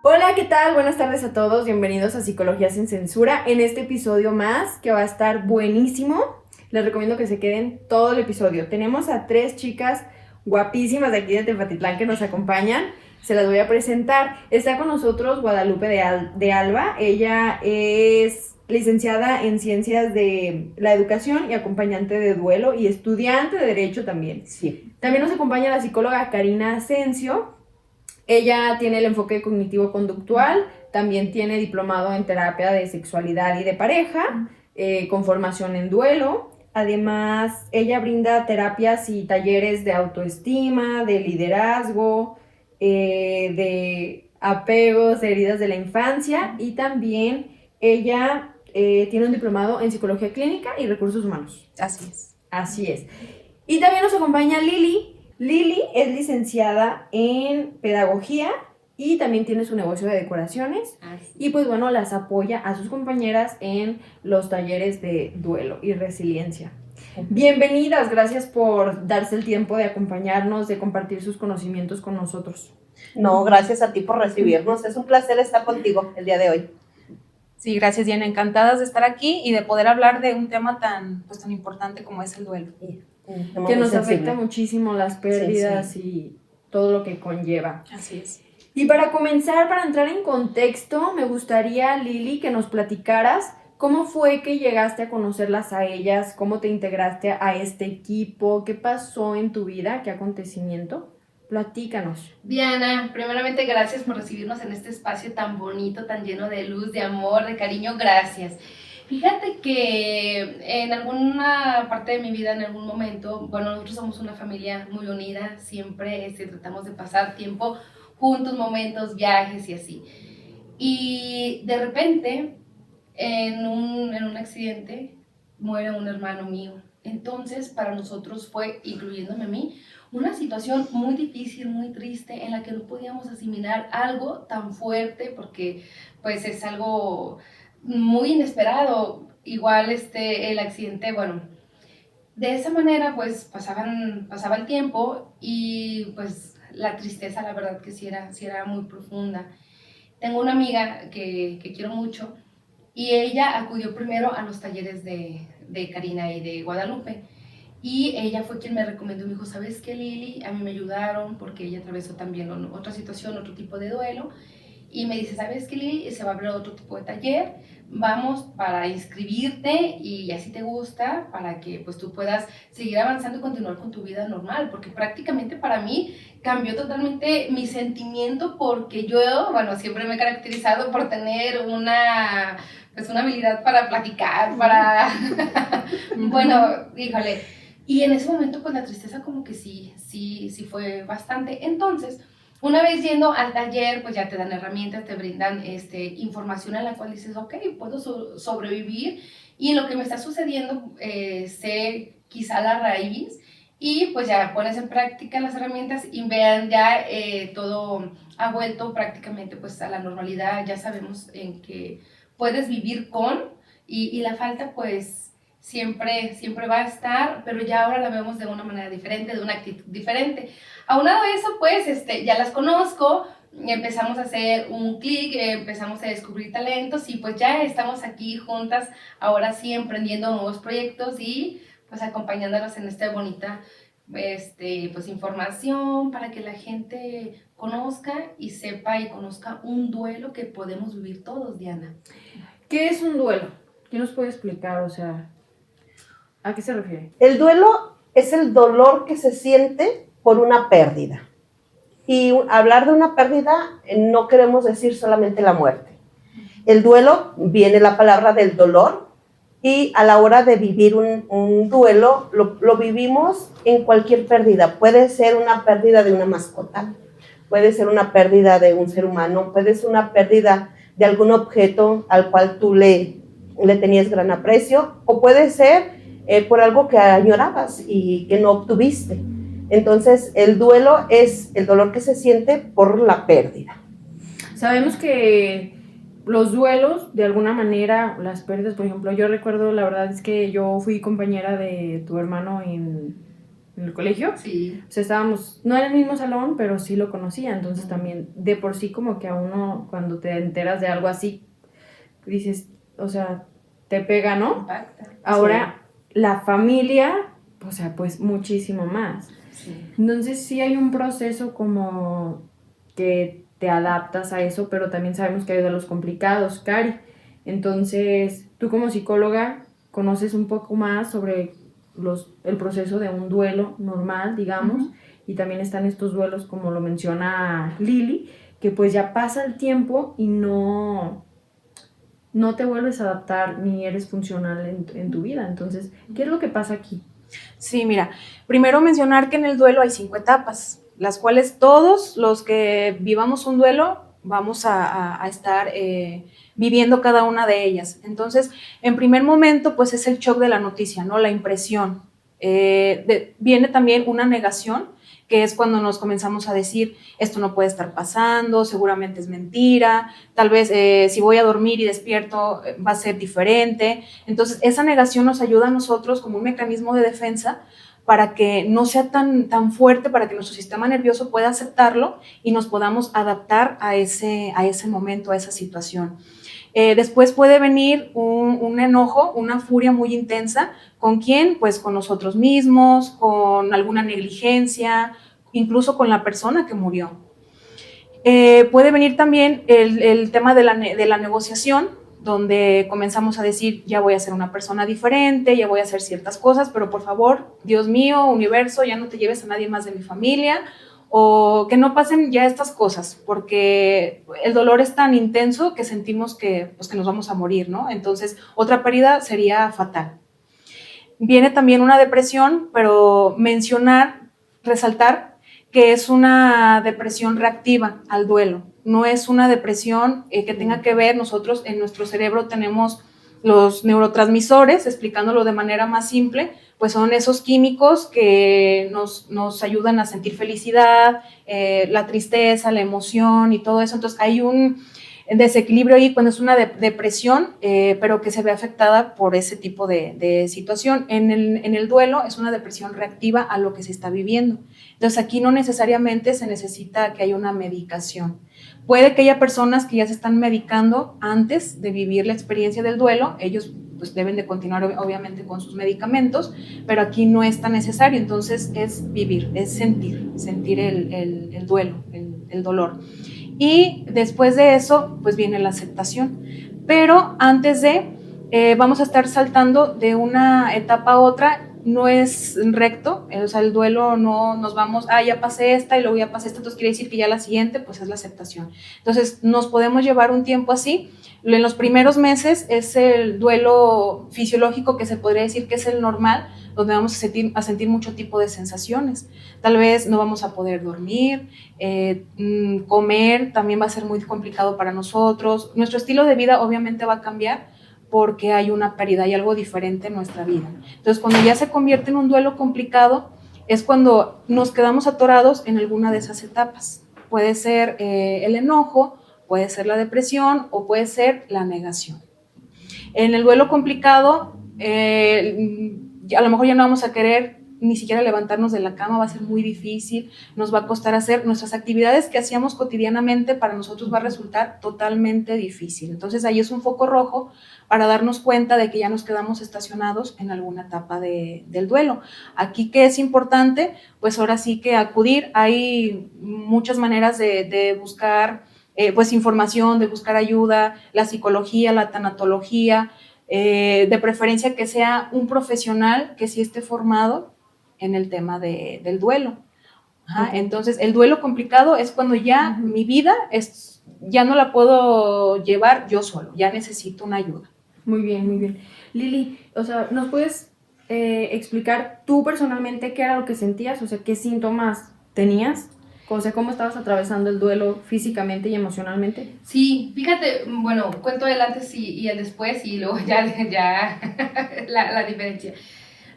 Hola, ¿qué tal? Buenas tardes a todos, bienvenidos a Psicología sin Censura. En este episodio más, que va a estar buenísimo, les recomiendo que se queden todo el episodio. Tenemos a 3 chicas guapísimas de aquí de Tepatitlán que nos acompañan. Se las voy a presentar. Está con nosotros Guadalupe de Alba. Ella es licenciada en Ciencias de la Educación y acompañante de duelo y estudiante de Derecho también. Sí. También nos acompaña la psicóloga Karina Asensio. Ella tiene el enfoque cognitivo-conductual, también tiene diplomado en terapia de sexualidad y de pareja, con formación en duelo. Además, ella brinda terapias y talleres de autoestima, de liderazgo, de apegos, de heridas de la infancia, y también ella tiene un diplomado en psicología clínica y recursos humanos. Así es. Así es. Y también nos acompaña Lili. Lili es licenciada en pedagogía y también tiene su negocio de decoraciones. Y pues bueno, las apoya a sus compañeras en los talleres de duelo y resiliencia. Bienvenidas, gracias por darse el tiempo de acompañarnos, de compartir sus conocimientos con nosotros. No, gracias a ti por recibirnos. Es un placer estar contigo el día de hoy. Sí, gracias, Diana. Encantadas de estar aquí y de poder hablar de un tema tan importante como es el duelo. Que nos afecta muchísimo las pérdidas y todo lo que conlleva. Así es. Y para comenzar, para entrar en contexto, me gustaría, Lili, que nos platicaras cómo fue que llegaste a conocerlas a ellas, cómo te integraste a este equipo, qué pasó en tu vida, qué acontecimiento. Platícanos. Diana, primeramente gracias por recibirnos en este espacio tan bonito, tan lleno de luz, de amor, de cariño. Gracias. Fíjate que en alguna parte de mi vida, en algún momento, bueno, nosotros somos una familia muy unida, siempre tratamos de pasar tiempo juntos, momentos, viajes y así. Y de repente, en un accidente, muere un hermano mío. Entonces, para nosotros fue, incluyéndome a mí, una situación muy difícil, muy triste, en la que no podíamos asimilar algo tan fuerte, porque pues es algo muy inesperado. Igual el accidente, bueno, de esa manera pues pasaba el tiempo y pues la tristeza, la verdad que sí era muy profunda. Tengo una amiga que quiero mucho y ella acudió primero a los talleres de Karina y de Guadalupe. Y ella fue quien me recomendó, me dijo, ¿sabes qué, Lili? A mí me ayudaron porque ella atravesó también otra situación, otro tipo de duelo. Y me dice, ¿sabes qué, Lili? Se va a abrir otro tipo de taller, vamos para inscribirte y así te gusta, para que pues tú puedas seguir avanzando y continuar con tu vida normal, porque prácticamente para mí cambió totalmente mi sentimiento, porque yo, bueno, siempre me he caracterizado por tener una habilidad para platicar, para, bueno, híjole. Y en ese momento, pues la tristeza como que sí fue bastante. Entonces, una vez yendo al taller, pues ya te dan herramientas, te brindan información en la cual dices, ok, puedo sobrevivir y en lo que me está sucediendo sé quizá la raíz y pues ya pones en práctica las herramientas y vean ya todo ha vuelto prácticamente pues a la normalidad, ya sabemos en que puedes vivir con y la falta pues siempre va a estar, pero ya ahora la vemos de una manera diferente, de una actitud diferente. Aunado a eso, pues ya las conozco, empezamos a hacer un clic, empezamos a descubrir talentos y pues ya estamos aquí juntas, ahora sí emprendiendo nuevos proyectos y pues acompañándonos en esta bonita pues información para que la gente conozca y sepa y conozca un duelo que podemos vivir todos, Diana. ¿Qué es un duelo? ¿Quién nos puede explicar? O sea, ¿a qué se refiere? El duelo es el dolor que se siente por una pérdida. Y hablar de una pérdida no queremos decir solamente la muerte. El duelo viene la palabra del dolor y a la hora de vivir un duelo lo vivimos en cualquier pérdida. Puede ser una pérdida de una mascota, puede ser una pérdida de un ser humano, puede ser una pérdida de algún objeto al cual tú le tenías gran aprecio, o puede ser por algo que añorabas y que no obtuviste. Entonces, el duelo es el dolor que se siente por la pérdida. Sabemos que los duelos, de alguna manera, las pérdidas, por ejemplo, yo recuerdo, la verdad es que yo fui compañera de tu hermano en el colegio. Sí. O sea, estábamos, no en el mismo salón, pero sí lo conocía, entonces también de por sí como que a uno cuando te enteras de algo así, dices, o sea, te pega, ¿no? Impacta. Ahora, la familia, o sea, pues muchísimo más. Sí. Entonces sí hay un proceso como que te adaptas a eso, pero también sabemos que hay duelos complicados, Cari. Entonces, tú como psicóloga conoces un poco más sobre el proceso de un duelo normal, digamos, y también están estos duelos, como lo menciona Lili, que pues ya pasa el tiempo y no te vuelves a adaptar ni eres funcional en tu vida. Entonces, ¿qué es lo que pasa aquí? Sí, mira, primero mencionar que en el duelo hay 5 etapas, las cuales todos los que vivamos un duelo vamos a estar viviendo cada una de ellas. Entonces, en primer momento, pues es el shock de la noticia, ¿no? La impresión. Viene también una negación, que es cuando nos comenzamos a decir, esto no puede estar pasando, seguramente es mentira, tal vez si voy a dormir y despierto va a ser diferente. Entonces, esa negación nos ayuda a nosotros como un mecanismo de defensa para que no sea tan fuerte, para que nuestro sistema nervioso pueda aceptarlo y nos podamos adaptar a ese momento, a esa situación. Después puede venir un enojo, una furia muy intensa. ¿Con quién? Pues con nosotros mismos, con alguna negligencia, incluso con la persona que murió. Puede venir también el tema de la negociación, donde comenzamos a decir, ya voy a ser una persona diferente, ya voy a hacer ciertas cosas, pero por favor, Dios mío, universo, ya no te lleves a nadie más de mi familia, o que no pasen ya estas cosas, porque el dolor es tan intenso que sentimos que nos vamos a morir, ¿no? Entonces, otra pérdida sería fatal. Viene también una depresión, pero resaltar que es una depresión reactiva al duelo. No es una depresión que tenga que ver, nosotros en nuestro cerebro tenemos los neurotransmisores, explicándolo de manera más simple, pues son esos químicos que nos ayudan a sentir felicidad, la tristeza, la emoción y todo eso. Entonces hay un desequilibrio ahí cuando es una depresión, pero que se ve afectada por ese tipo de situación. En el duelo es una depresión reactiva a lo que se está viviendo. Entonces aquí no necesariamente se necesita que haya una medicación. Puede que haya personas que ya se están medicando antes de vivir la experiencia del duelo, ellos pues deben de continuar obviamente con sus medicamentos, pero aquí no es tan necesario. Entonces es vivir, es sentir el duelo, el dolor. Y después de eso, pues viene la aceptación. Pero antes vamos a estar saltando de una etapa a otra, no es recto, o sea, el duelo no nos vamos, ya pasé esta y luego ya pasé esta, entonces quiere decir que ya la siguiente, pues es la aceptación. Entonces, nos podemos llevar un tiempo así. En los primeros meses es el duelo fisiológico, que se podría decir que es el normal, donde vamos a sentir mucho tipo de sensaciones. Tal vez no vamos a poder dormir, comer también va a ser muy complicado para nosotros. Nuestro estilo de vida obviamente va a cambiar porque hay una pérdida, hay algo diferente en nuestra vida. Entonces, cuando ya se convierte en un duelo complicado, es cuando nos quedamos atorados en alguna de esas etapas. Puede ser el enojo, puede ser la depresión o puede ser la negación. En el duelo complicado, a lo mejor ya no vamos a querer ni siquiera levantarnos de la cama, va a ser muy difícil, nos va a costar hacer nuestras actividades que hacíamos cotidianamente, para nosotros va a resultar totalmente difícil. Entonces ahí es un foco rojo para darnos cuenta de que ya nos quedamos estacionados en alguna etapa del duelo. Aquí, ¿qué es importante? Pues ahora sí que acudir, hay muchas maneras de buscar pues información, de buscar ayuda, la psicología, la tanatología, de preferencia que sea un profesional que sí esté formado en el tema del duelo. Entonces, el duelo complicado es cuando ya mi vida ya no la puedo llevar yo solo, ya necesito una ayuda. Muy bien, muy bien. Lili, o sea, ¿nos puedes explicar tú personalmente qué era lo que sentías? O sea, ¿qué síntomas tenías? O sea, ¿cómo estabas atravesando el duelo físicamente y emocionalmente? Sí, fíjate, bueno, cuento el antes y el después y luego ya la diferencia.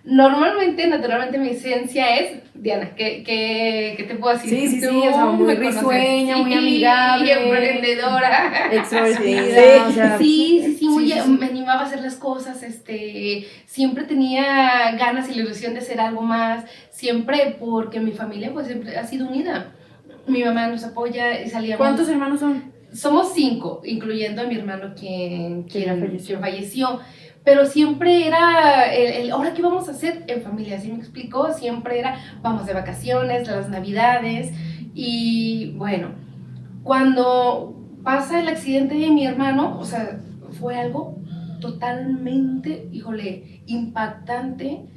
Normalmente, naturalmente, mi esencia es, Diana, ¿qué te puedo decir? Sí, Tú o sea, muy me conoces. risueña, muy Sí, amigable. emprendedora. Extrovertida, o sea. Sí, sí. me animaba a hacer las cosas, siempre tenía ganas y la ilusión de hacer algo más, siempre porque mi familia pues siempre ha sido unida. Mi mamá nos apoya y salíamos. ¿Cuántos hermanos son? Somos 5, incluyendo a mi hermano quien falleció. falleció. Pero siempre era ahora qué vamos a hacer en familia, ¿sí me explicó? Siempre era, vamos de vacaciones, las navidades, y bueno, cuando pasa el accidente de mi hermano, o sea, fue algo totalmente, híjole, impactante.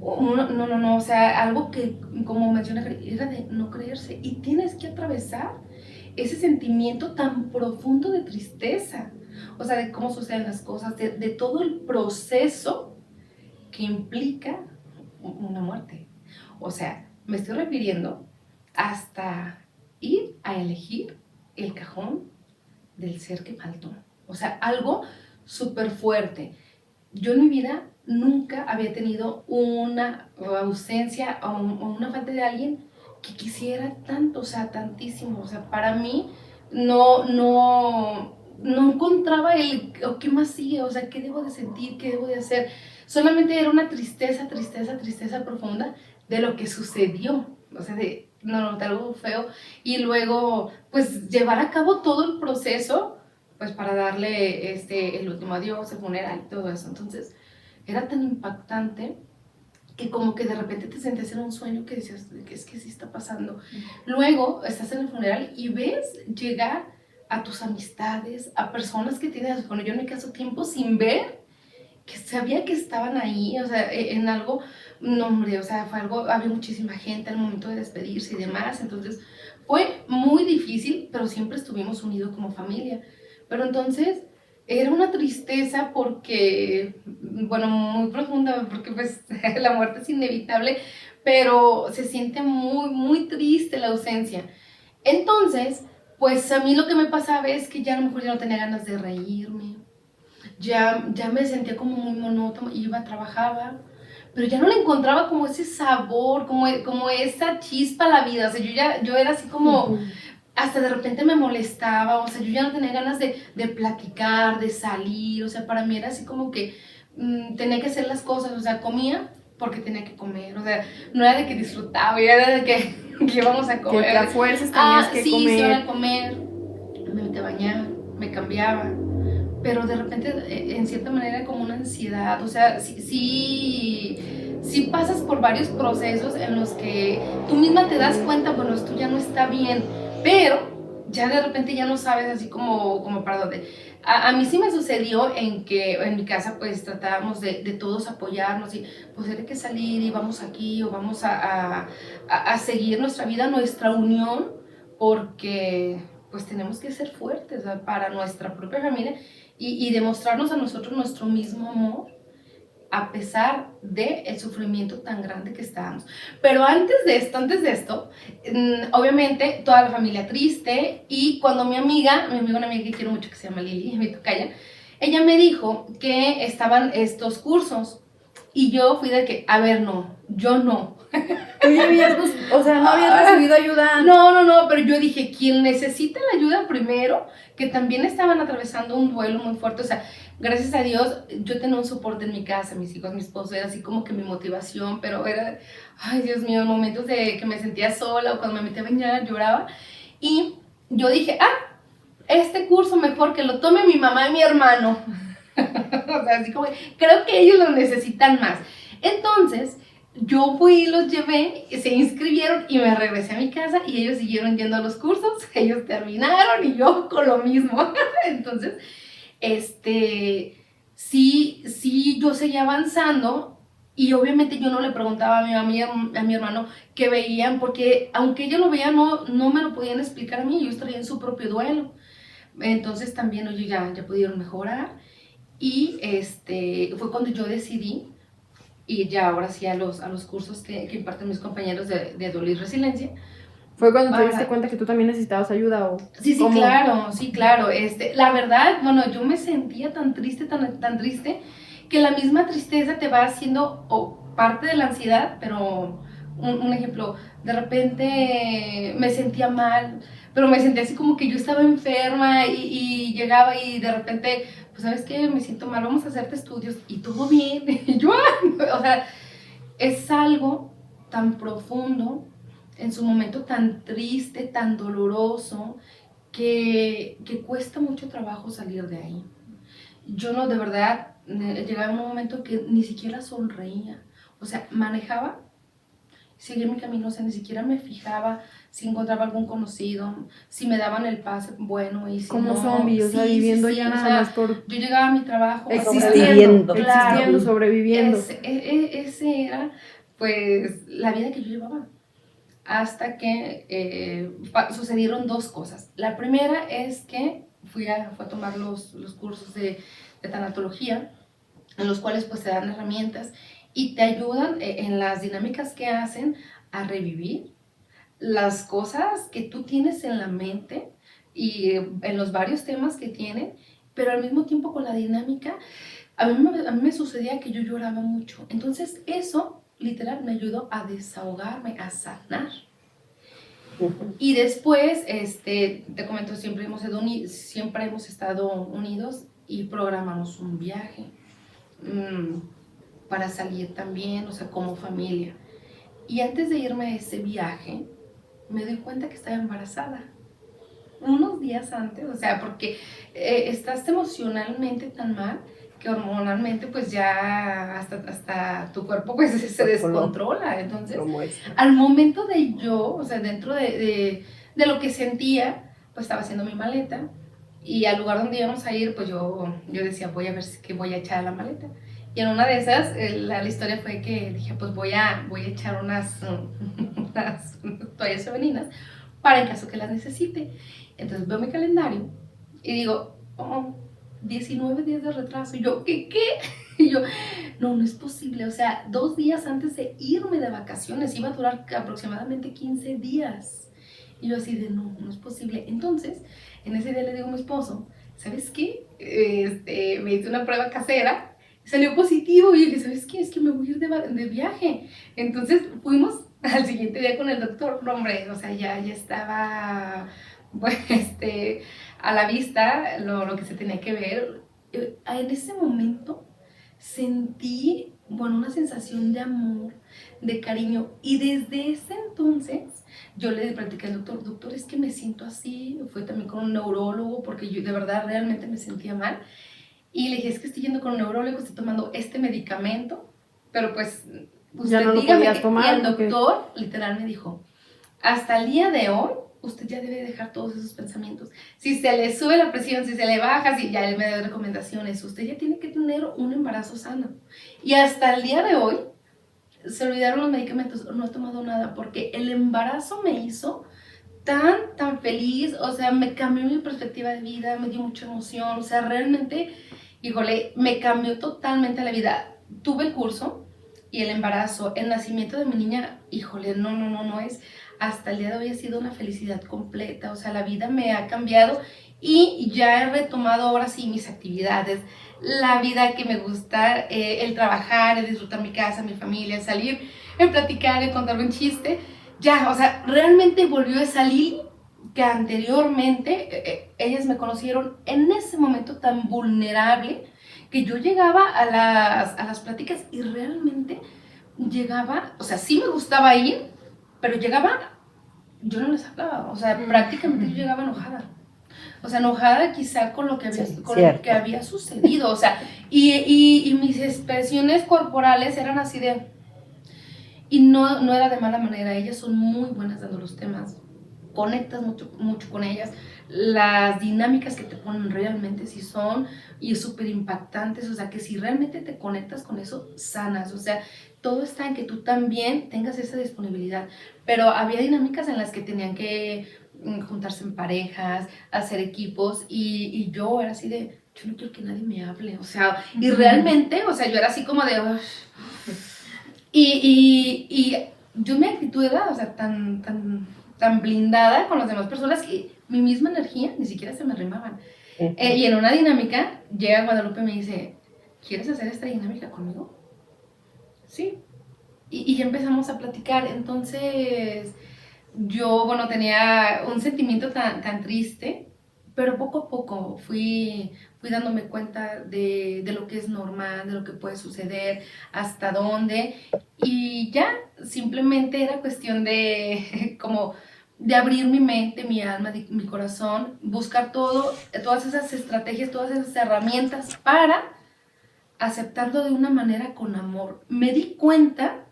No, o sea, algo que, como menciona, era de no creerse, y tienes que atravesar ese sentimiento tan profundo de tristeza, o sea, de cómo suceden las cosas, de todo el proceso que implica una muerte. O sea, me estoy refiriendo hasta ir a elegir el cajón del ser que faltó. O sea, algo súper fuerte. Yo en mi vida nunca había tenido una ausencia o una falta de alguien que quisiera tanto, o sea, tantísimo. O sea, para mí no encontraba qué más sigue, o sea, qué debo de sentir, qué debo de hacer. Solamente era una tristeza profunda de lo que sucedió, o sea, de algo feo. Y luego, pues, llevar a cabo todo el proceso, pues, para darle el último adiós, el funeral y todo eso. Entonces, era tan impactante que como que de repente te sentías en un sueño que decías, es que sí está pasando. Luego estás en el funeral y ves llegar a tus amistades, a personas que tienes, bueno, yo en mi caso, tiempo sin ver, que sabía que estaban ahí, o sea, en algo, no hombre, o sea, fue algo, había muchísima gente al momento de despedirse y demás, entonces fue muy difícil, pero siempre estuvimos unidos como familia. Pero entonces era una tristeza porque, bueno, muy profunda, porque pues la muerte es inevitable, pero se siente muy triste la ausencia. Entonces, pues a mí lo que me pasaba es que ya a lo mejor ya no tenía ganas de reírme, ya me sentía como muy monótono, iba, trabajaba, pero ya no le encontraba como ese sabor, como esa chispa a la vida. O sea, yo era así como, hasta de repente me molestaba, o sea, yo ya no tenía ganas de platicar, de salir, o sea, para mí era así como que tenía que hacer las cosas, o sea, comía porque tenía que comer, o sea, no era de que disfrutaba, era de que íbamos a comer. Que a fuerzas tenías que sí, comer. Sí, iba a comer, me metía a bañar, me cambiaba, pero de repente, en cierta manera, como una ansiedad, o sea, sí pasas por varios procesos en los que tú misma te das cuenta, bueno, esto ya no está bien, pero ya de repente ya no sabes así como para dónde. A mí sí me sucedió en que en mi casa pues tratábamos de todos apoyarnos y pues hay que salir y vamos aquí o vamos a seguir nuestra vida, nuestra unión, porque pues tenemos que ser fuertes, ¿verdad? Para nuestra propia familia y demostrarnos a nosotros nuestro mismo amor a pesar del sufrimiento tan grande que estábamos. Pero antes de esto, obviamente toda la familia triste, y cuando una amiga que quiero mucho que se llama Lili, mi tocaya, ella me dijo que estaban estos cursos y yo fui de que, a ver, no, yo no. Tú ya habías, o sea, no habías recibido ayuda. No, pero yo dije, quien necesita la ayuda primero, que también estaban atravesando un duelo muy fuerte, o sea, gracias a Dios, yo tenía un soporte en mi casa, mis hijos, mi esposo, era así como que mi motivación, pero era, ay Dios mío, momentos de que me sentía sola o cuando me metía a bañar, lloraba, y yo dije, este curso mejor que lo tome mi mamá y mi hermano, o sea, así como, creo que ellos lo necesitan más. Entonces, yo fui y los llevé, se inscribieron y me regresé a mi casa y ellos siguieron yendo a los cursos, ellos terminaron y yo con lo mismo. Entonces, sí, yo seguía avanzando y obviamente yo no le preguntaba a mi mamá, a mi hermano qué veían, porque aunque ellos lo veían, no me lo podían explicar a mí, ellos traían su propio duelo. Entonces también ellos ya pudieron mejorar y fue cuando yo decidí y ya ahora sí a los cursos que imparten mis compañeros de duelo y resiliencia. ¿Fue cuando te diste cuenta que tú también necesitabas ayuda? Sí, claro. La verdad, bueno, yo me sentía tan triste, tan triste, que la misma tristeza te va haciendo, o parte de la ansiedad, pero un ejemplo, de repente me sentía mal, pero me sentía así como que yo estaba enferma y llegaba y de repente, pues sabes qué, me siento mal, vamos a hacerte estudios y todo bien. Y yo, o sea, es algo tan profundo, en su momento tan triste, tan doloroso, que cuesta mucho trabajo salir de ahí. Yo no, de verdad, llegaba un momento que ni siquiera sonreía. O sea, manejaba, seguía mi camino, o sea, ni siquiera me fijaba si encontraba algún conocido, si me daban el pase, bueno, y si Como no, zombie, o sea, viviendo ya o nada sea, más por yo llegaba a mi trabajo, Sobreviviendo. existiendo, sobreviviendo. ese era, pues, la vida que yo llevaba. Hasta que sucedieron dos cosas. La primera es que fui a tomar los cursos de tanatología, en los cuales pues te dan herramientas y te ayudan en las dinámicas que hacen a revivir las cosas que tú tienes en la mente y en los varios temas que tienen, pero al mismo tiempo con la dinámica, a mí me sucedía que yo lloraba mucho. Entonces eso literal me ayudó a desahogarme, a sanar. Y después, te comento, siempre hemos estado unidos y programamos un viaje para salir también, o sea, como familia. Y antes de irme a ese viaje, me doy cuenta que estaba embarazada. Unos días antes, o sea, porque estás emocionalmente tan mal que hormonalmente pues ya hasta tu cuerpo pues se descontrola. Entonces, al momento de yo, o sea, dentro de lo que sentía, pues estaba haciendo mi maleta y al lugar donde íbamos a ir, pues yo decía, voy a ver qué voy a echar a la maleta. Y en una de esas, la historia fue que dije, pues voy a echar unas toallas femeninas para en caso que las necesite. Entonces veo mi calendario y digo, 19 días de retraso. Y yo, ¿qué? Y yo, no es posible. O sea, 2 días antes de irme de vacaciones, iba a durar aproximadamente 15 días. Y yo así de, no es posible. Entonces, en ese día le digo a mi esposo, ¿sabes qué? Me hice una prueba casera, salió positivo. Y yo dije, ¿sabes qué? Es que me voy a ir de viaje. Entonces fuimos al siguiente día con el doctor. No, hombre, o sea, ya estaba, bueno, a la vista lo que se tenía que ver. En ese momento sentí, bueno, una sensación de amor, de cariño, y desde ese entonces yo le practiqué al doctor, es que me siento así. Fue también con un neurólogo porque yo de verdad realmente me sentía mal, y le dije, es que estoy yendo con un neurólogo, estoy tomando este medicamento, pero pues usted Ya no lo dígame podías tomar, y el doctor literal me dijo, hasta el día de hoy usted ya debe dejar todos esos pensamientos. Si se le sube la presión, si se le baja, si ya él me da recomendaciones, usted ya tiene que tener un embarazo sano. Y hasta el día de hoy se olvidaron los medicamentos, no he tomado nada porque el embarazo me hizo tan feliz, o sea, me cambió mi perspectiva de vida, me dio mucha emoción, o sea, realmente, híjole, me cambió totalmente la vida. Tuve el curso y el embarazo, el nacimiento de mi niña, híjole, no es, hasta el día de hoy ha sido una felicidad completa, o sea, la vida me ha cambiado y ya he retomado ahora sí mis actividades, la vida que me gusta, el trabajar, el disfrutar mi casa, mi familia, el salir, el platicar, el contar un chiste. Ya, o sea, realmente volvió esa Lili que anteriormente ellas me conocieron en ese momento tan vulnerable que yo llegaba a las pláticas y realmente llegaba, o sea, sí me gustaba ir, pero llegaba, yo no les hablaba, o sea, prácticamente yo llegaba enojada. O sea, enojada quizá con lo que había sucedido, o sea, y mis expresiones corporales eran así de... Y no era de mala manera, ellas son muy buenas dando los temas, conectas mucho con ellas, las dinámicas que te ponen realmente sí son y es súper impactantes, o sea que si realmente te conectas con eso, sanas, o sea, todo está en que tú también tengas esa disponibilidad, pero había dinámicas en las que tenían que juntarse en parejas, hacer equipos y yo era así de, yo no quiero que nadie me hable, o sea, y realmente, o sea, yo era así como de... Y yo mi actitud era, o sea, tan blindada con las demás personas que mi misma energía ni siquiera se me arrimaban. Y en una dinámica, llega Guadalupe y me dice, ¿quieres hacer esta dinámica conmigo? Sí. y ya empezamos a platicar. Entonces yo, bueno, tenía un sentimiento tan triste, pero poco a poco fui dándome cuenta de lo que es normal, de lo que puede suceder, hasta dónde, y ya simplemente era cuestión de como de abrir mi mente, mi alma, mi corazón, buscar todas esas estrategias, todas esas herramientas para aceptarlo de una manera con amor. Me di cuenta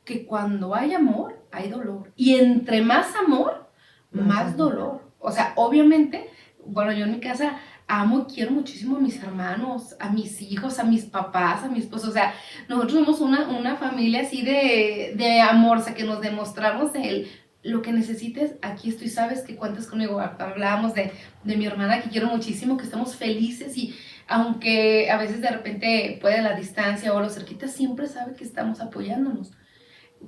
que cuando hay amor, hay dolor. Y entre más amor, más dolor. O sea, obviamente, bueno, yo en mi casa amo y quiero muchísimo a mis hermanos, a mis hijos, a mis papás, a mi esposo. O sea, nosotros somos una familia así de amor, o sea, que nos demostramos lo que necesites, aquí estoy, sabes que cuentas conmigo. Hablábamos de mi hermana, que quiero muchísimo, que estamos felices, y aunque a veces de repente puede la distancia o lo cerquita, siempre sabe que estamos apoyándonos.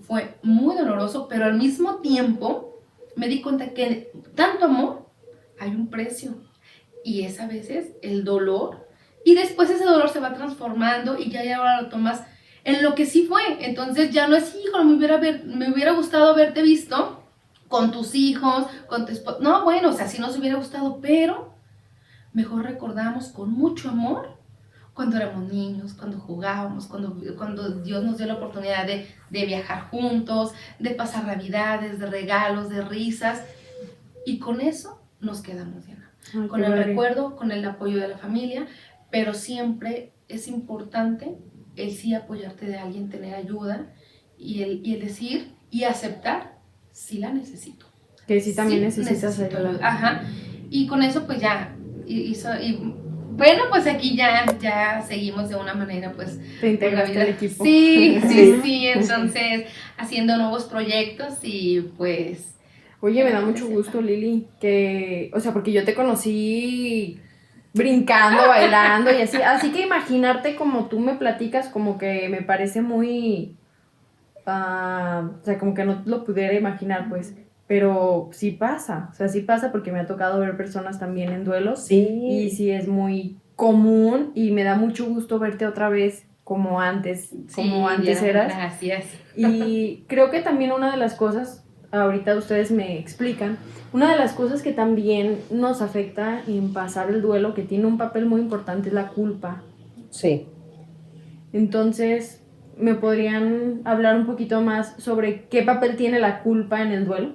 Fue muy doloroso, pero al mismo tiempo me di cuenta que tanto amor hay un precio, y es a veces el dolor, y después ese dolor se va transformando y ya ahora lo tomas en lo que sí fue. Entonces ya no es, hijo, me hubiera gustado haberte visto con tus hijos, con tu esposo. No, bueno, o sea, sí nos hubiera gustado, pero mejor recordamos con mucho amor cuando éramos niños, cuando jugábamos, cuando Dios nos dio la oportunidad de viajar juntos, de pasar navidades, de regalos, de risas, y con eso nos quedamos llenos. Con el recuerdo, con el apoyo de la familia, pero siempre es importante el sí apoyarte de alguien, tener ayuda, y el decir y aceptar, sí la necesito. Que sí también Sí, necesitas ayuda. Ajá, y con eso pues ya, bueno, pues aquí ya seguimos de una manera, pues. Te integraste al equipo. Sí, entonces haciendo nuevos proyectos y pues. Oye, me da mucho gusto, Lili, que, o sea, porque yo te conocí brincando, bailando y así que imaginarte como tú me platicas, como que me parece muy, o sea, como que no lo pudiera imaginar, pues, pero sí pasa, o sea, sí pasa, porque me ha tocado ver personas también en duelos, Sí. y sí es muy común, y me da mucho gusto verte otra vez como antes Diana, eras. Gracias. Y creo que también una de las cosas, ahorita ustedes me explican, una de las cosas que también nos afecta en pasar el duelo, que tiene un papel muy importante, es la culpa. Sí. Entonces, ¿me podrían hablar un poquito más sobre qué papel tiene la culpa en el duelo?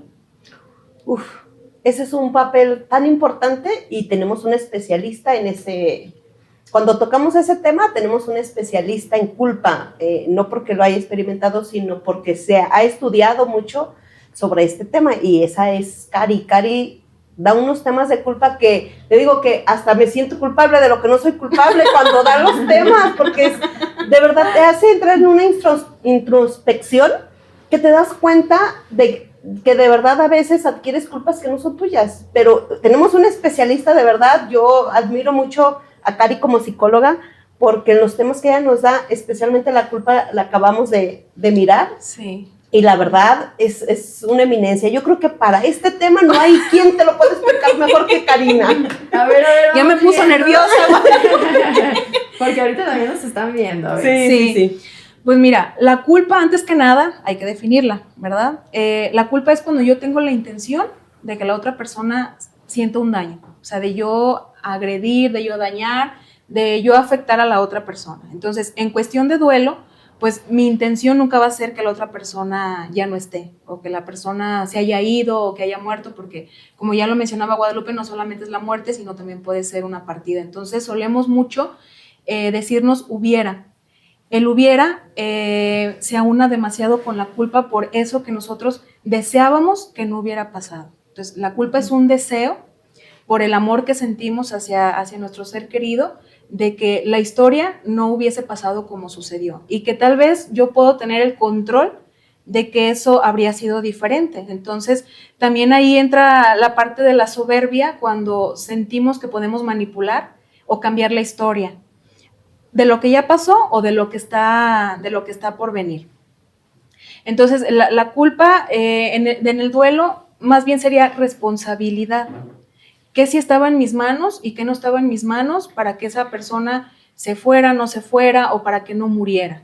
Ese es un papel tan importante, y tenemos un especialista en ese. Cuando tocamos ese tema, tenemos un especialista en culpa, no porque lo haya experimentado, sino porque se ha estudiado mucho sobre este tema, y esa es Cari. Cari da unos temas de culpa que, le digo que hasta me siento culpable de lo que no soy culpable cuando da los temas, porque de verdad te hace entrar en una introspección, que te das cuenta de que de verdad a veces adquieres culpas que no son tuyas. Pero tenemos un especialista, de verdad. Yo admiro mucho a Cari como psicóloga, porque en los temas que ella nos da, especialmente la culpa, la acabamos de mirar. Sí. Y la verdad es una eminencia. Yo creo que para este tema no hay quien te lo pueda explicar mejor que Karina. A ver, Ya me puso nerviosa. Porque ahorita también nos están viendo. Sí. Pues mira, la culpa, antes que nada, hay que definirla, ¿verdad? La culpa es cuando yo tengo la intención de que la otra persona sienta un daño. O sea, de yo agredir, de yo dañar, de yo afectar a la otra persona. Entonces, en cuestión de duelo, pues mi intención nunca va a ser que la otra persona ya no esté, o que la persona se haya ido, o que haya muerto, porque como ya lo mencionaba Guadalupe, no solamente es la muerte, sino también puede ser una partida. Entonces solemos mucho decirnos hubiera. El hubiera se aúna demasiado con la culpa por eso que nosotros deseábamos que no hubiera pasado. Entonces la culpa es un deseo por el amor que sentimos hacia nuestro ser querido, de que la historia no hubiese pasado como sucedió, y que tal vez yo puedo tener el control de que eso habría sido diferente. Entonces, también ahí entra la parte de la soberbia, cuando sentimos que podemos manipular o cambiar la historia de lo que ya pasó o de lo que está por venir. Entonces, la culpa en el duelo más bien sería responsabilidad. ¿Qué sí estaba en mis manos y qué no estaba en mis manos para que esa persona se fuera, no se fuera, o para que no muriera?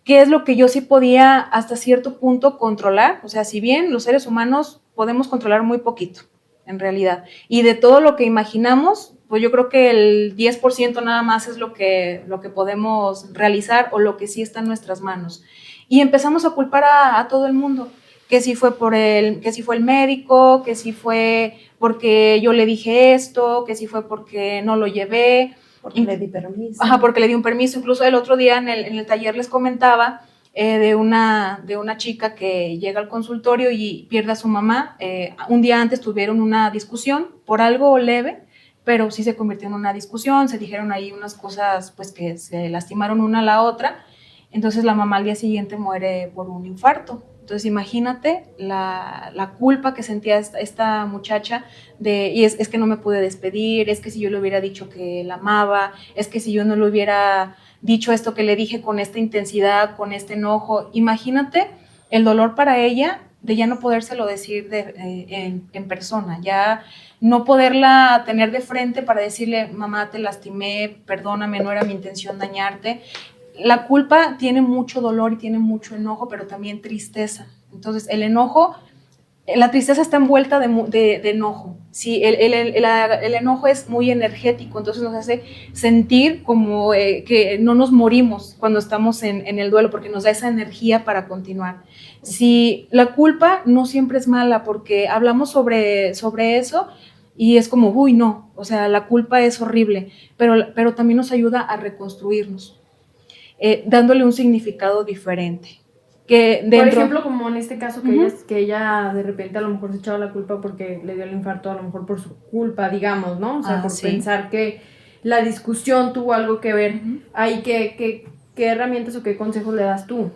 qué es lo que yo sí podía hasta cierto punto controlar. O sea, si bien los seres humanos podemos controlar muy poquito, en realidad, y de todo lo que imaginamos, pues yo creo que el 10% nada más es lo que podemos realizar o lo que sí está en nuestras manos. Y empezamos a culpar a todo el mundo, que si fue que si fue el médico, que si fue porque yo le dije esto, que si fue porque no lo llevé. Porque le di permiso. Ajá, porque le di un permiso. Incluso el otro día en el taller les comentaba de una chica que llega al consultorio y pierde a su mamá. Un día antes tuvieron una discusión por algo leve, pero sí se convirtió en una discusión, se dijeron ahí unas cosas pues que se lastimaron una a la otra. Entonces la mamá al día siguiente muere por un infarto. Entonces imagínate la culpa que sentía esta muchacha y es que no me pude despedir, es que si yo le hubiera dicho que la amaba, es que si yo no le hubiera dicho esto que le dije con esta intensidad, con este enojo, imagínate el dolor para ella de ya no podérselo decir en persona, ya no poderla tener de frente para decirle, mamá, te lastimé, perdóname, no era mi intención dañarte. La culpa tiene mucho dolor y tiene mucho enojo, pero también tristeza. Entonces, el enojo, la tristeza está envuelta de enojo. Sí, el enojo es muy energético, entonces nos hace sentir como que no nos morimos cuando estamos en el duelo, porque nos da esa energía para continuar. Si la culpa no siempre es mala, porque hablamos sobre eso y es como, uy, no, o sea, la culpa es horrible, pero también nos ayuda a reconstruirnos. Dándole un significado diferente. Por ejemplo, como en este caso que ella de repente a lo mejor se echaba la culpa porque le dio el infarto, a lo mejor por su culpa, digamos, ¿no? O sea, por pensar que la discusión tuvo algo que ver. Ahí, ¿qué herramientas o qué consejos le das tú?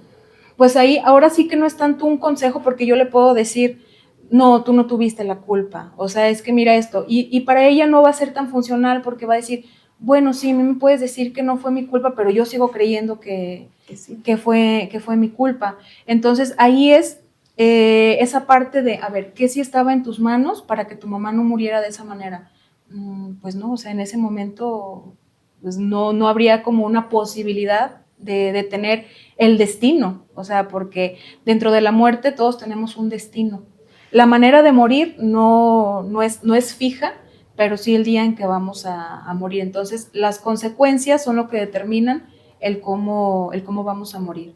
Pues ahí, ahora sí que no es tanto un consejo, porque yo le puedo decir, no, tú no tuviste la culpa, o sea, es que mira esto, y para ella no va a ser tan funcional, porque va a decir, bueno, sí, me puedes decir que no fue mi culpa, pero yo sigo creyendo que fue mi culpa. Entonces, ahí es esa parte de, a ver, ¿qué sí estaba en tus manos para que tu mamá no muriera de esa manera? Pues no, o sea, en ese momento pues no habría como una posibilidad de tener el destino, o sea, porque dentro de la muerte todos tenemos un destino. La manera de morir no es fija, pero sí el día en que vamos a morir. Entonces, las consecuencias son lo que determinan el cómo vamos a morir.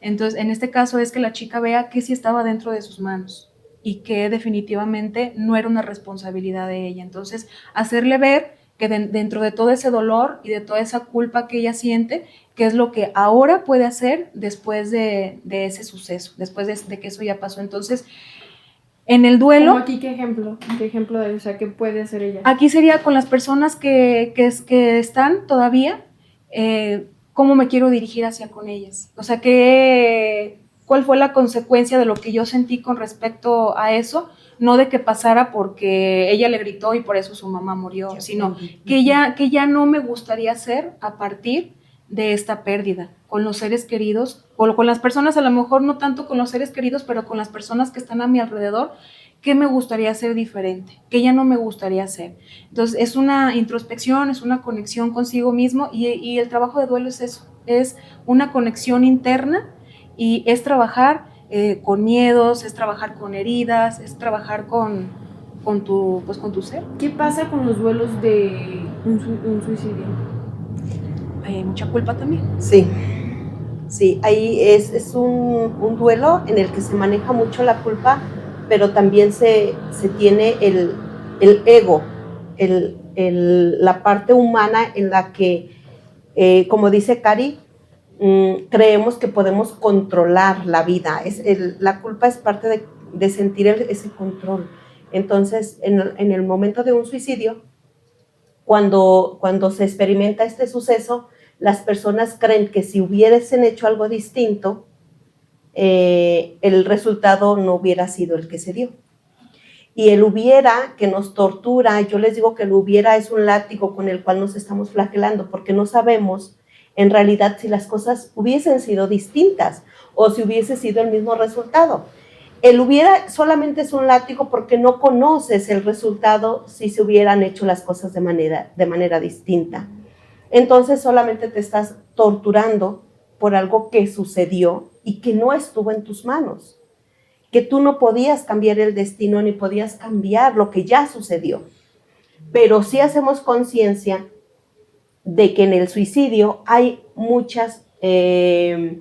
Entonces, en este caso es que la chica vea que sí estaba dentro de sus manos y que definitivamente no era una responsabilidad de ella. Entonces, hacerle ver que dentro de todo ese dolor y de toda esa culpa que ella siente, qué es lo que ahora puede hacer después de ese suceso, después de que eso ya pasó. Entonces, en el duelo... ¿Cómo aquí qué ejemplo de, o sea, qué puede hacer ella? Aquí sería con las personas que están todavía, cómo me quiero dirigir hacia con ellas. O sea, cuál fue la consecuencia de lo que yo sentí con respecto a eso, no de que pasara porque ella le gritó y por eso su mamá murió, sino que ya no me gustaría hacer a partir de esta pérdida, con los seres queridos, o con las personas, a lo mejor no tanto con los seres queridos, pero con las personas que están a mi alrededor, ¿qué me gustaría hacer diferente? ¿Qué ya no me gustaría hacer? Entonces, es una introspección, es una conexión consigo mismo, y el trabajo de duelo es eso, es una conexión interna, y es trabajar con miedos, es trabajar con heridas, es trabajar con tu ser. ¿Qué pasa con los duelos de un suicidio? Hay mucha culpa también. Sí, ahí es un duelo en el que se maneja mucho la culpa, pero también se tiene el ego, la parte humana en la que, como dice Cari, creemos que podemos controlar la vida. La culpa es parte de sentir ese control. Entonces, en el momento de un suicidio, cuando se experimenta este suceso, las personas creen que si hubiesen hecho algo distinto, el resultado no hubiera sido el que se dio. Y el hubiera que nos tortura, yo les digo que el hubiera es un látigo con el cual nos estamos flagelando, porque no sabemos en realidad si las cosas hubiesen sido distintas o si hubiese sido el mismo resultado. El hubiera solamente es un látigo porque no conoces el resultado si se hubieran hecho las cosas de manera distinta. Entonces solamente te estás torturando por algo que sucedió y que no estuvo en tus manos, que tú no podías cambiar el destino ni podías cambiar lo que ya sucedió. Pero sí hacemos conciencia de que en el suicidio hay muchas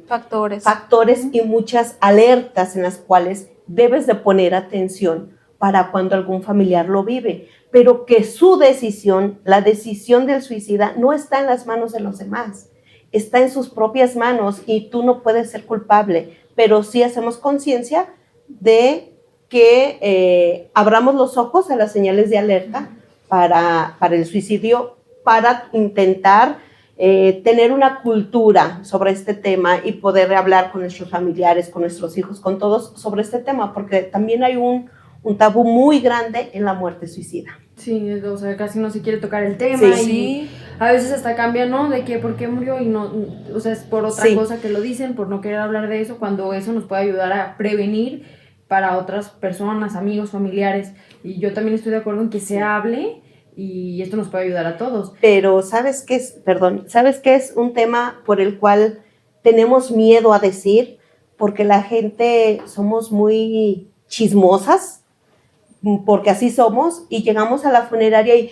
factores y muchas alertas en las cuales debes de poner atención para cuando algún familiar lo vive, pero que su decisión, la decisión del suicida, no está en las manos de los demás, está en sus propias manos y tú no puedes ser culpable, pero sí hacemos conciencia de que abramos los ojos a las señales de alerta para el suicidio, para intentar tener una cultura sobre este tema y poder hablar con nuestros familiares, con nuestros hijos, con todos sobre este tema, porque también hay un tabú muy grande en la muerte suicida. Sí, o sea, casi no se quiere tocar el tema Sí. y a veces hasta cambia, ¿no? De que por qué murió y no, o sea, es por otra cosa que lo dicen, por no querer hablar de eso, cuando eso nos puede ayudar a prevenir para otras personas, amigos, familiares. Y yo también estoy de acuerdo en que se hable y esto nos puede ayudar a todos. Pero ¿sabes qué es un tema por el cual tenemos miedo a decir? Porque la gente somos muy chismosas, porque así somos, y llegamos a la funeraria y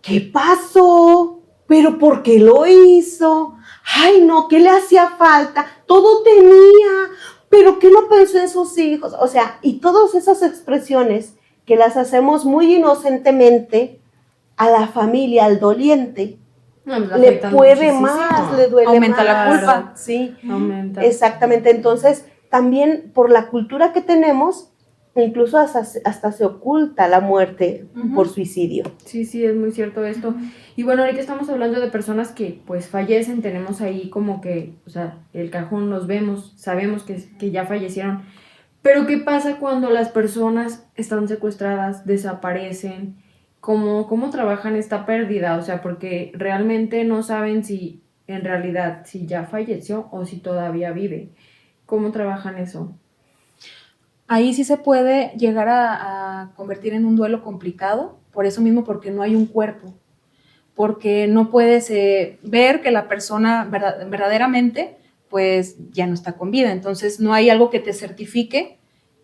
¿qué pasó? ¿Pero por qué lo hizo? Ay, no, ¿qué le hacía falta? Todo tenía, pero ¿qué no pensó en sus hijos? O sea, y todas esas expresiones que las hacemos muy inocentemente a la familia, al doliente, le puede más, le duele aumenta más. la culpa. Sí, Aumenta. exactamente. Entonces, también por la cultura que tenemos, incluso hasta se oculta la muerte por suicidio. Sí, es muy cierto esto. Y bueno, ahorita estamos hablando de personas que pues fallecen, tenemos ahí como que, o sea, el cajón los vemos, sabemos que ya fallecieron. Pero ¿qué pasa cuando las personas están secuestradas, desaparecen? ¿Cómo trabajan esta pérdida? O sea, porque realmente no saben si en realidad, si ya falleció o si todavía vive. ¿Cómo trabajan eso? Ahí sí se puede llegar a convertir en un duelo complicado, por eso mismo, porque no hay un cuerpo, porque no puedes ver que la persona verdaderamente pues ya no está con vida, entonces no hay algo que te certifique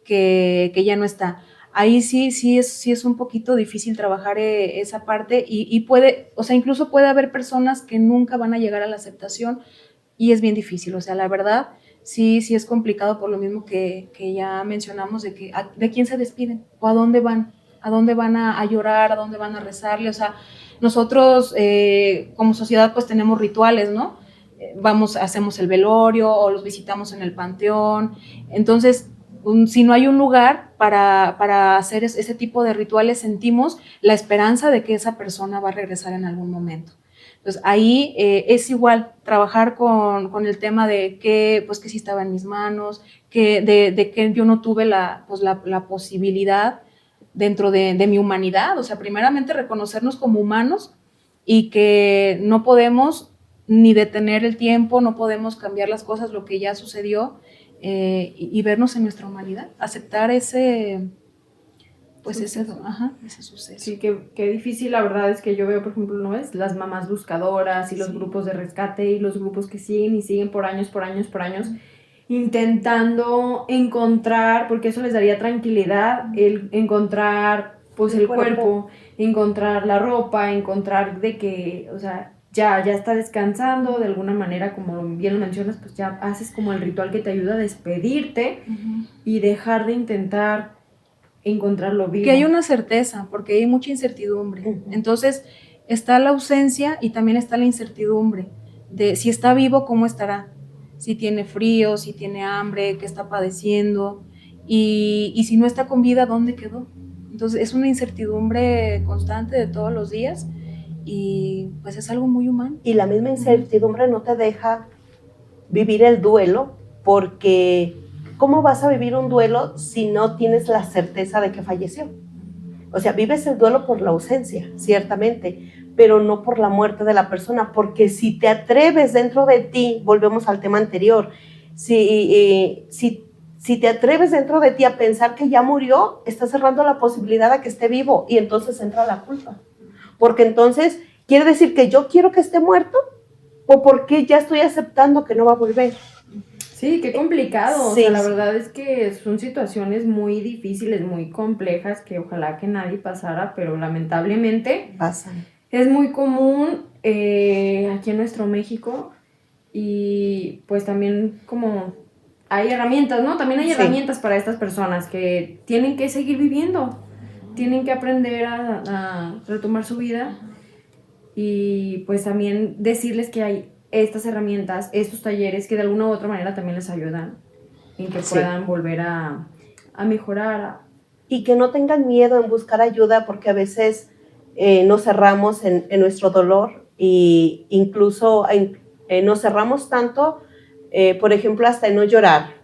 que ya no está. Ahí sí es un poquito difícil trabajar esa parte y puede, o sea, incluso puede haber personas que nunca van a llegar a la aceptación y es bien difícil, o sea, la verdad sí es complicado por lo mismo que ya mencionamos de quién se despiden o a dónde van a llorar, a dónde van a rezarle, o sea, nosotros como sociedad pues tenemos rituales, ¿no? Hacemos el velorio o los visitamos en el panteón, entonces si no hay un lugar para hacer ese tipo de rituales, sentimos la esperanza de que esa persona va a regresar en algún momento. Entonces ahí es igual trabajar con el tema de que sí estaba en mis manos, de que yo no tuve la posibilidad dentro de mi humanidad, o sea, primeramente reconocernos como humanos y que no podemos ni detener el tiempo, no podemos cambiar las cosas, lo que ya sucedió, y vernos en nuestra humanidad, aceptar ese suceso. Sí, qué difícil, la verdad es que yo veo, por ejemplo, ¿no es? Las mamás buscadoras y los grupos de rescate y los grupos que siguen y siguen por años, intentando encontrar, porque eso les daría tranquilidad, el encontrar pues el cuerpo, encontrar la ropa, encontrar de que, o sea, ya está descansando de alguna manera, como bien lo mencionas, pues ya haces como el ritual que te ayuda a despedirte y dejar de intentar encontrarlo vivo. Que hay una certeza, porque hay mucha incertidumbre. Entonces, está la ausencia y también está la incertidumbre de si está vivo, cómo estará, si tiene frío, si tiene hambre, qué está padeciendo, y si no está con vida, ¿dónde quedó? Entonces, es una incertidumbre constante de todos los días y pues es algo muy humano. Y la misma incertidumbre no te deja vivir el duelo, porque ¿cómo vas a vivir un duelo si no tienes la certeza de que falleció? O sea, vives el duelo por la ausencia, ciertamente, pero no por la muerte de la persona, porque si te atreves dentro de ti, volvemos al tema anterior, si te atreves dentro de ti a pensar que ya murió, estás cerrando la posibilidad de que esté vivo y entonces entra la culpa. Porque entonces, ¿quiere decir que yo quiero que esté muerto? ¿O porque ya estoy aceptando que no va a volver? Sí, qué complicado. Sí, O sea, la sí. verdad es que son situaciones muy difíciles, muy complejas, que ojalá que nadie pasara, pero lamentablemente Pasan. es muy común aquí en nuestro México. Y pues también como hay herramientas, ¿no? También hay Sí. herramientas para estas personas que tienen que seguir viviendo, tienen que aprender a retomar su vida y pues también decirles que hay estas herramientas, estos talleres que de alguna u otra manera también les ayudan en que Sí. puedan volver a mejorar. Y que no tengan miedo en buscar ayuda, porque a veces nos cerramos en nuestro dolor e incluso nos cerramos tanto, por ejemplo, hasta en no llorar.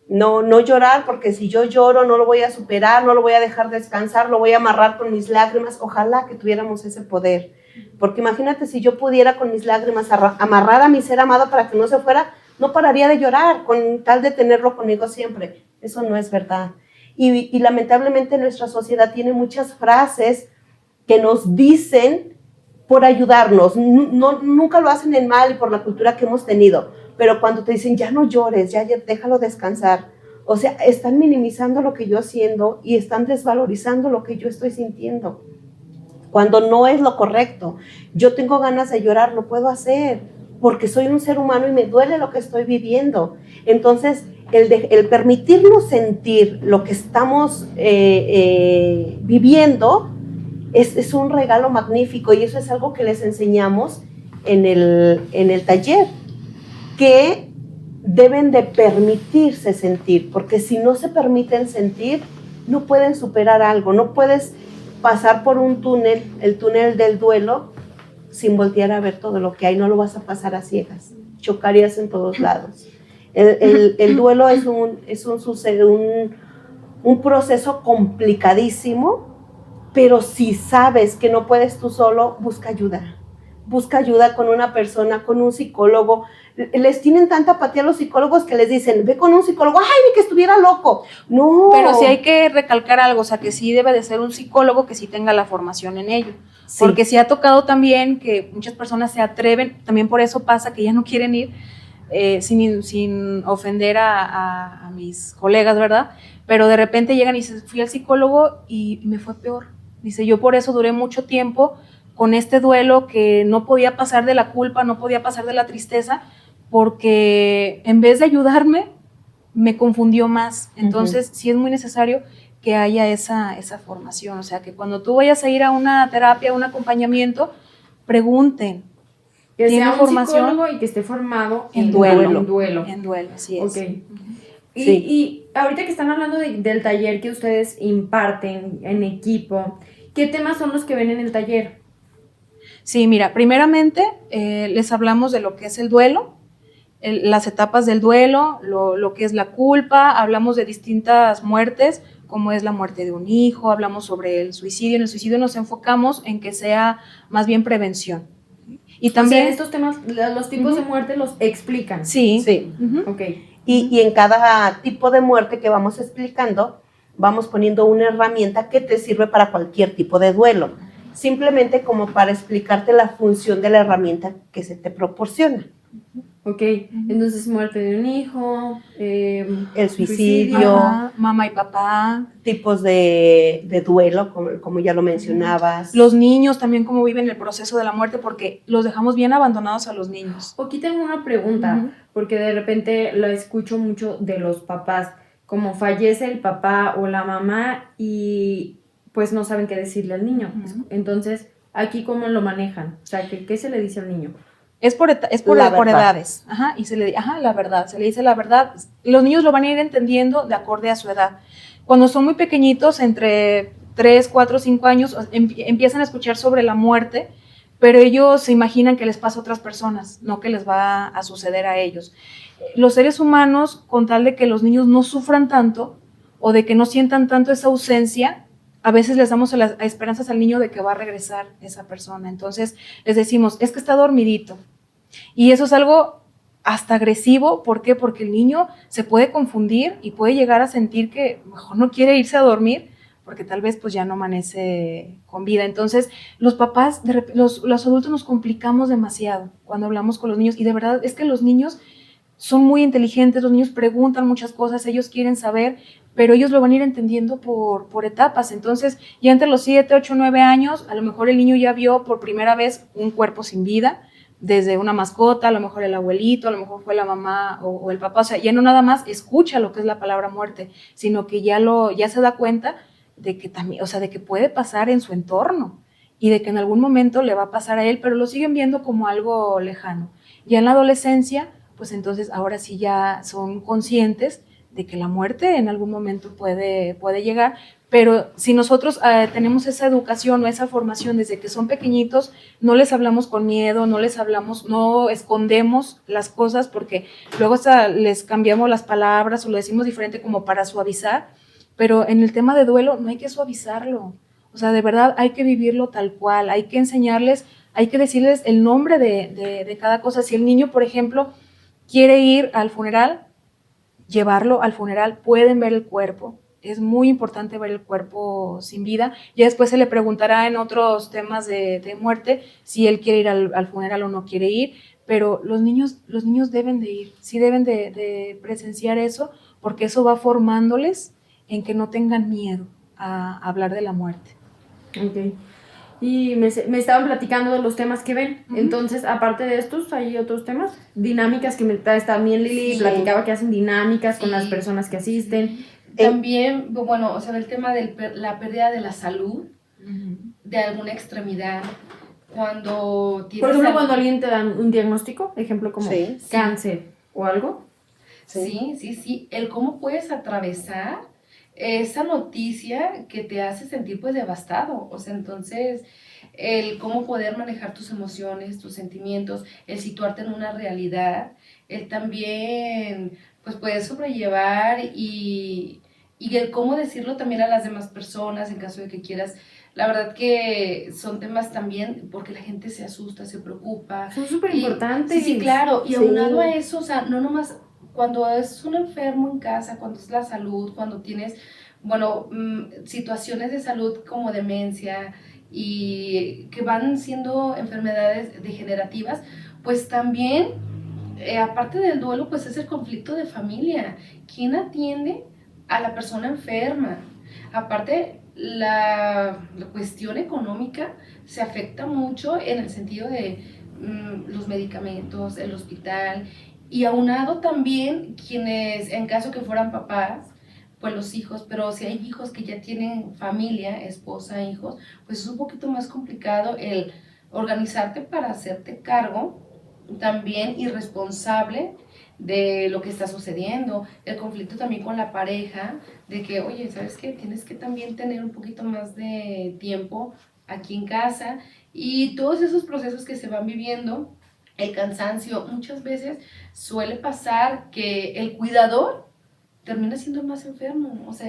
No llorar, porque si yo lloro no lo voy a superar, no lo voy a dejar descansar, lo voy a amarrar con mis lágrimas. Ojalá que tuviéramos ese poder, porque imagínate si yo pudiera con mis lágrimas amarrar a mi ser amado para que no se fuera, no pararía de llorar con tal de tenerlo conmigo siempre. Eso no es verdad. Y lamentablemente nuestra sociedad tiene muchas frases que nos dicen por ayudarnos, nunca lo hacen en mal y por la cultura que hemos tenido, pero cuando te dicen ya no llores, ya déjalo descansar, o sea, están minimizando lo que yo siento y están desvalorizando lo que yo estoy sintiendo, cuando no es lo correcto. Yo tengo ganas de llorar, lo puedo hacer, porque soy un ser humano y me duele lo que estoy viviendo. Entonces, el permitirnos sentir lo que estamos viviendo es un regalo magnífico, y eso es algo que les enseñamos en el taller, que deben de permitirse sentir, porque si no se permiten sentir, no pueden superar algo, no puedes pasar por un túnel, el túnel del duelo, sin voltear a ver todo lo que hay, no lo vas a pasar a ciegas, chocarías en todos lados. El duelo es un proceso complicadísimo, pero si sabes que no puedes tú solo, busca ayuda. Busca ayuda con una persona, con un psicólogo. Les tienen tanta apatía a los psicólogos que les dicen, ve con un psicólogo, ¡ay, ni que estuviera loco! No. Pero sí hay que recalcar algo, o sea, que sí debe de ser un psicólogo que sí tenga la formación en ello. Sí. Porque sí ha tocado también que muchas personas se atreven, también por eso pasa que ya no quieren ir, sin ofender a mis colegas, ¿verdad? Pero de repente llegan y dicen, fui al psicólogo y me fue peor. Dice, yo por eso duré mucho tiempo con este duelo, que no podía pasar de la culpa, no podía pasar de la tristeza, porque en vez de ayudarme, me confundió más. Entonces, sí es muy necesario que haya esa formación. O sea, que cuando tú vayas a ir a una terapia, a un acompañamiento, pregunten. Que sea un psicólogo y que esté formado en duelo. En duelo, así es. Okay. Y ahorita que están hablando del taller que ustedes imparten en equipo, ¿qué temas son los que ven en el taller? Sí, mira, primeramente les hablamos de lo que es el duelo, las etapas del duelo, lo que es la culpa, hablamos de distintas muertes, como es la muerte de un hijo, hablamos sobre el suicidio. En el suicidio nos enfocamos en que sea más bien prevención. Y también, o sea, estos temas, los tipos de muerte los explican. Sí. Okay. Y en cada tipo de muerte que vamos explicando, vamos poniendo una herramienta que te sirve para cualquier tipo de duelo, simplemente como para explicarte la función de la herramienta que se te proporciona. Ok, entonces muerte de un hijo, el suicidio, mamá y papá, tipos de duelo, como ya lo mencionabas. Los niños también, cómo viven el proceso de la muerte, porque los dejamos bien abandonados a los niños. Aquí tengo una pregunta, porque de repente la escucho mucho de los papás, como fallece el papá o la mamá y pues no saben qué decirle al niño. Entonces, ¿aquí cómo lo manejan? O sea, ¿qué se le dice al niño? Es por edades. Y se le dice la verdad. Los niños lo van a ir entendiendo de acorde a su edad. Cuando son muy pequeñitos, entre 3, 4, 5 años, empiezan a escuchar sobre la muerte, pero ellos se imaginan que les pasa a otras personas, no que les va a suceder a ellos. Los seres humanos, con tal de que los niños no sufran tanto o de que no sientan tanto esa ausencia, a veces les damos las esperanzas al niño de que va a regresar esa persona. Entonces les decimos, es que está dormidito. Y eso es algo hasta agresivo. ¿Por qué? Porque el niño se puede confundir y puede llegar a sentir que mejor no quiere irse a dormir porque tal vez pues ya no amanece con vida. Entonces los papás, los adultos nos complicamos demasiado cuando hablamos con los niños, y de verdad es que los niños son muy inteligentes, los niños preguntan muchas cosas, ellos quieren saber, pero ellos lo van a ir entendiendo por etapas. Entonces, ya entre los 7, 8, 9 años, a lo mejor el niño ya vio por primera vez un cuerpo sin vida, desde una mascota, a lo mejor el abuelito, a lo mejor fue la mamá o el papá, o sea, ya no nada más escucha lo que es la palabra muerte, sino que ya se da cuenta de que también, o sea, de que puede pasar en su entorno y de que en algún momento le va a pasar a él, pero lo siguen viendo como algo lejano. Ya en la adolescencia, pues entonces ahora sí ya son conscientes de que la muerte en algún momento puede llegar, pero si nosotros tenemos esa educación o esa formación desde que son pequeñitos, no les hablamos con miedo, no escondemos las cosas, porque luego hasta les cambiamos las palabras o lo decimos diferente como para suavizar, pero en el tema de duelo no hay que suavizarlo, o sea, de verdad hay que vivirlo tal cual, hay que enseñarles, hay que decirles el nombre de cada cosa. Si el niño, por ejemplo, quiere ir al funeral, llevarlo al funeral, pueden ver el cuerpo. Es muy importante ver el cuerpo sin vida. Ya después se le preguntará en otros temas de muerte si él quiere ir al funeral o no quiere ir, pero los niños deben de ir, sí deben de presenciar eso, porque eso va formándoles en que no tengan miedo a hablar de la muerte. Ok. Y me estaban platicando de los temas que ven. Entonces, aparte de estos, ¿hay otros temas? Dinámicas que también Lili platicaba que hacen dinámicas con las personas que asisten. También, bueno, o sea, el tema de la pérdida de la salud, de alguna extremidad, cuando tienes... Por ejemplo, cuando alguien te dan un diagnóstico, ejemplo como cáncer o algo. Sí. El cómo puedes atravesar esa noticia que te hace sentir pues devastado, o sea, entonces el cómo poder manejar tus emociones, tus sentimientos, el situarte en una realidad, el también pues poder sobrellevar y el cómo decirlo también a las demás personas en caso de que quieras. La verdad que son temas también porque la gente se asusta, se preocupa. Son súper importantes. Sí, claro, y aunado a eso, o sea, no nomás cuando es un enfermo en casa, cuando es la salud, cuando tienes, bueno, situaciones de salud como demencia y que van siendo enfermedades degenerativas, pues también, aparte del duelo, pues es el conflicto de familia. ¿Quién atiende a la persona enferma? Aparte, la cuestión económica se afecta mucho en el sentido de los medicamentos, el hospital, y aunado también quienes, en caso que fueran papás, pues los hijos, pero si hay hijos que ya tienen familia, esposa, hijos, pues es un poquito más complicado el organizarte para hacerte cargo también y responsable de lo que está sucediendo, el conflicto también con la pareja, de que, oye, ¿sabes qué? Tienes que también tener un poquito más de tiempo aquí en casa, y todos esos procesos que se van viviendo, el cansancio, muchas veces suele pasar que el cuidador termina siendo más enfermo, o sea,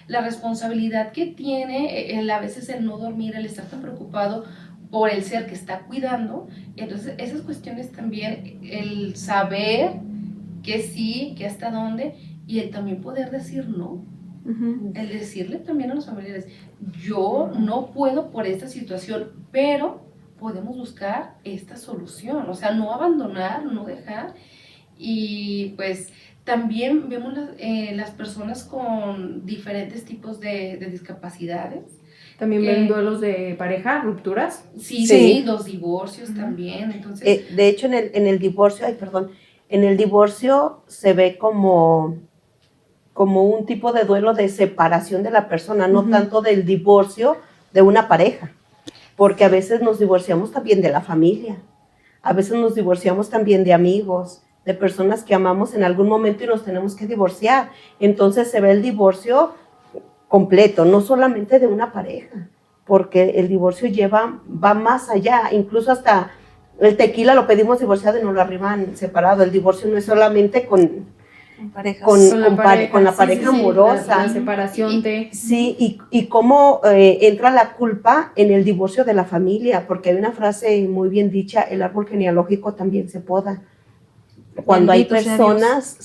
la responsabilidad que tiene, a veces el no dormir, el estar tan preocupado por el ser que está cuidando, entonces esas cuestiones también, el saber que sí, que hasta dónde, y el también poder decir no, el decirle también a los familiares, yo no puedo por esta situación, pero podemos buscar esta solución, o sea, no abandonar, no dejar, y pues también vemos las personas con diferentes tipos de discapacidades. También ven duelos de pareja, rupturas. Sí, los divorcios también, entonces... de hecho, en el divorcio, en el divorcio se ve como un tipo de duelo de separación de la persona, no tanto del divorcio de una pareja, porque a veces nos divorciamos también de la familia, a veces nos divorciamos también de amigos, de personas que amamos en algún momento y nos tenemos que divorciar. Entonces se ve el divorcio completo, no solamente de una pareja, porque el divorcio va más allá, incluso hasta el tequila lo pedimos divorciado y nos lo arriban separado. El divorcio no es solamente con la pareja amorosa. La separación de... Sí, y cómo entra la culpa en el divorcio de la familia, porque hay una frase muy bien dicha, el árbol genealógico también se poda. Cuando hay personas,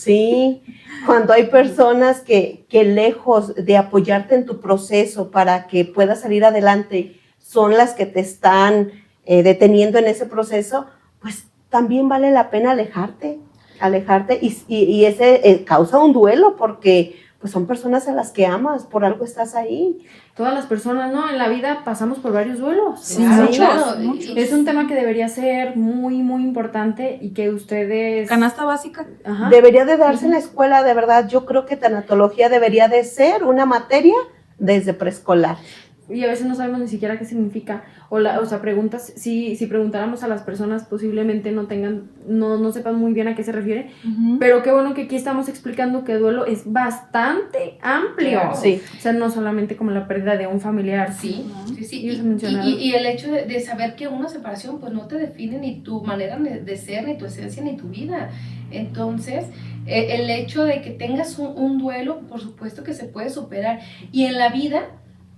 cuando hay personas que lejos de apoyarte en tu proceso para que puedas salir adelante, son las que te están deteniendo en ese proceso, pues también vale la pena alejarte. alejarte y ese causa un duelo porque pues son personas a las que amas, por algo estás ahí. Todas las personas, ¿no? En la vida pasamos por varios duelos. Sí, O sea, muchos, y- muchos. Es un tema que debería ser muy, muy importante y que ustedes... Canasta básica. Ajá. Debería de darse en la escuela, de verdad, yo creo que tanatología debería de ser una materia desde preescolar. Y a veces no sabemos ni siquiera qué significa. O sea, preguntas, si preguntáramos a las personas, posiblemente no sepan muy bien a qué se refiere. Pero qué bueno que aquí estamos explicando que duelo es bastante amplio. Claro. Sí. O sea, no solamente como la pérdida de un familiar. Sí, sí, sí. Y eso mencionado. Y el hecho de saber que una separación pues no te define ni tu manera de ser, ni tu esencia, ni tu vida. Entonces, el hecho de que tengas un duelo, por supuesto que se puede superar. Y en la vida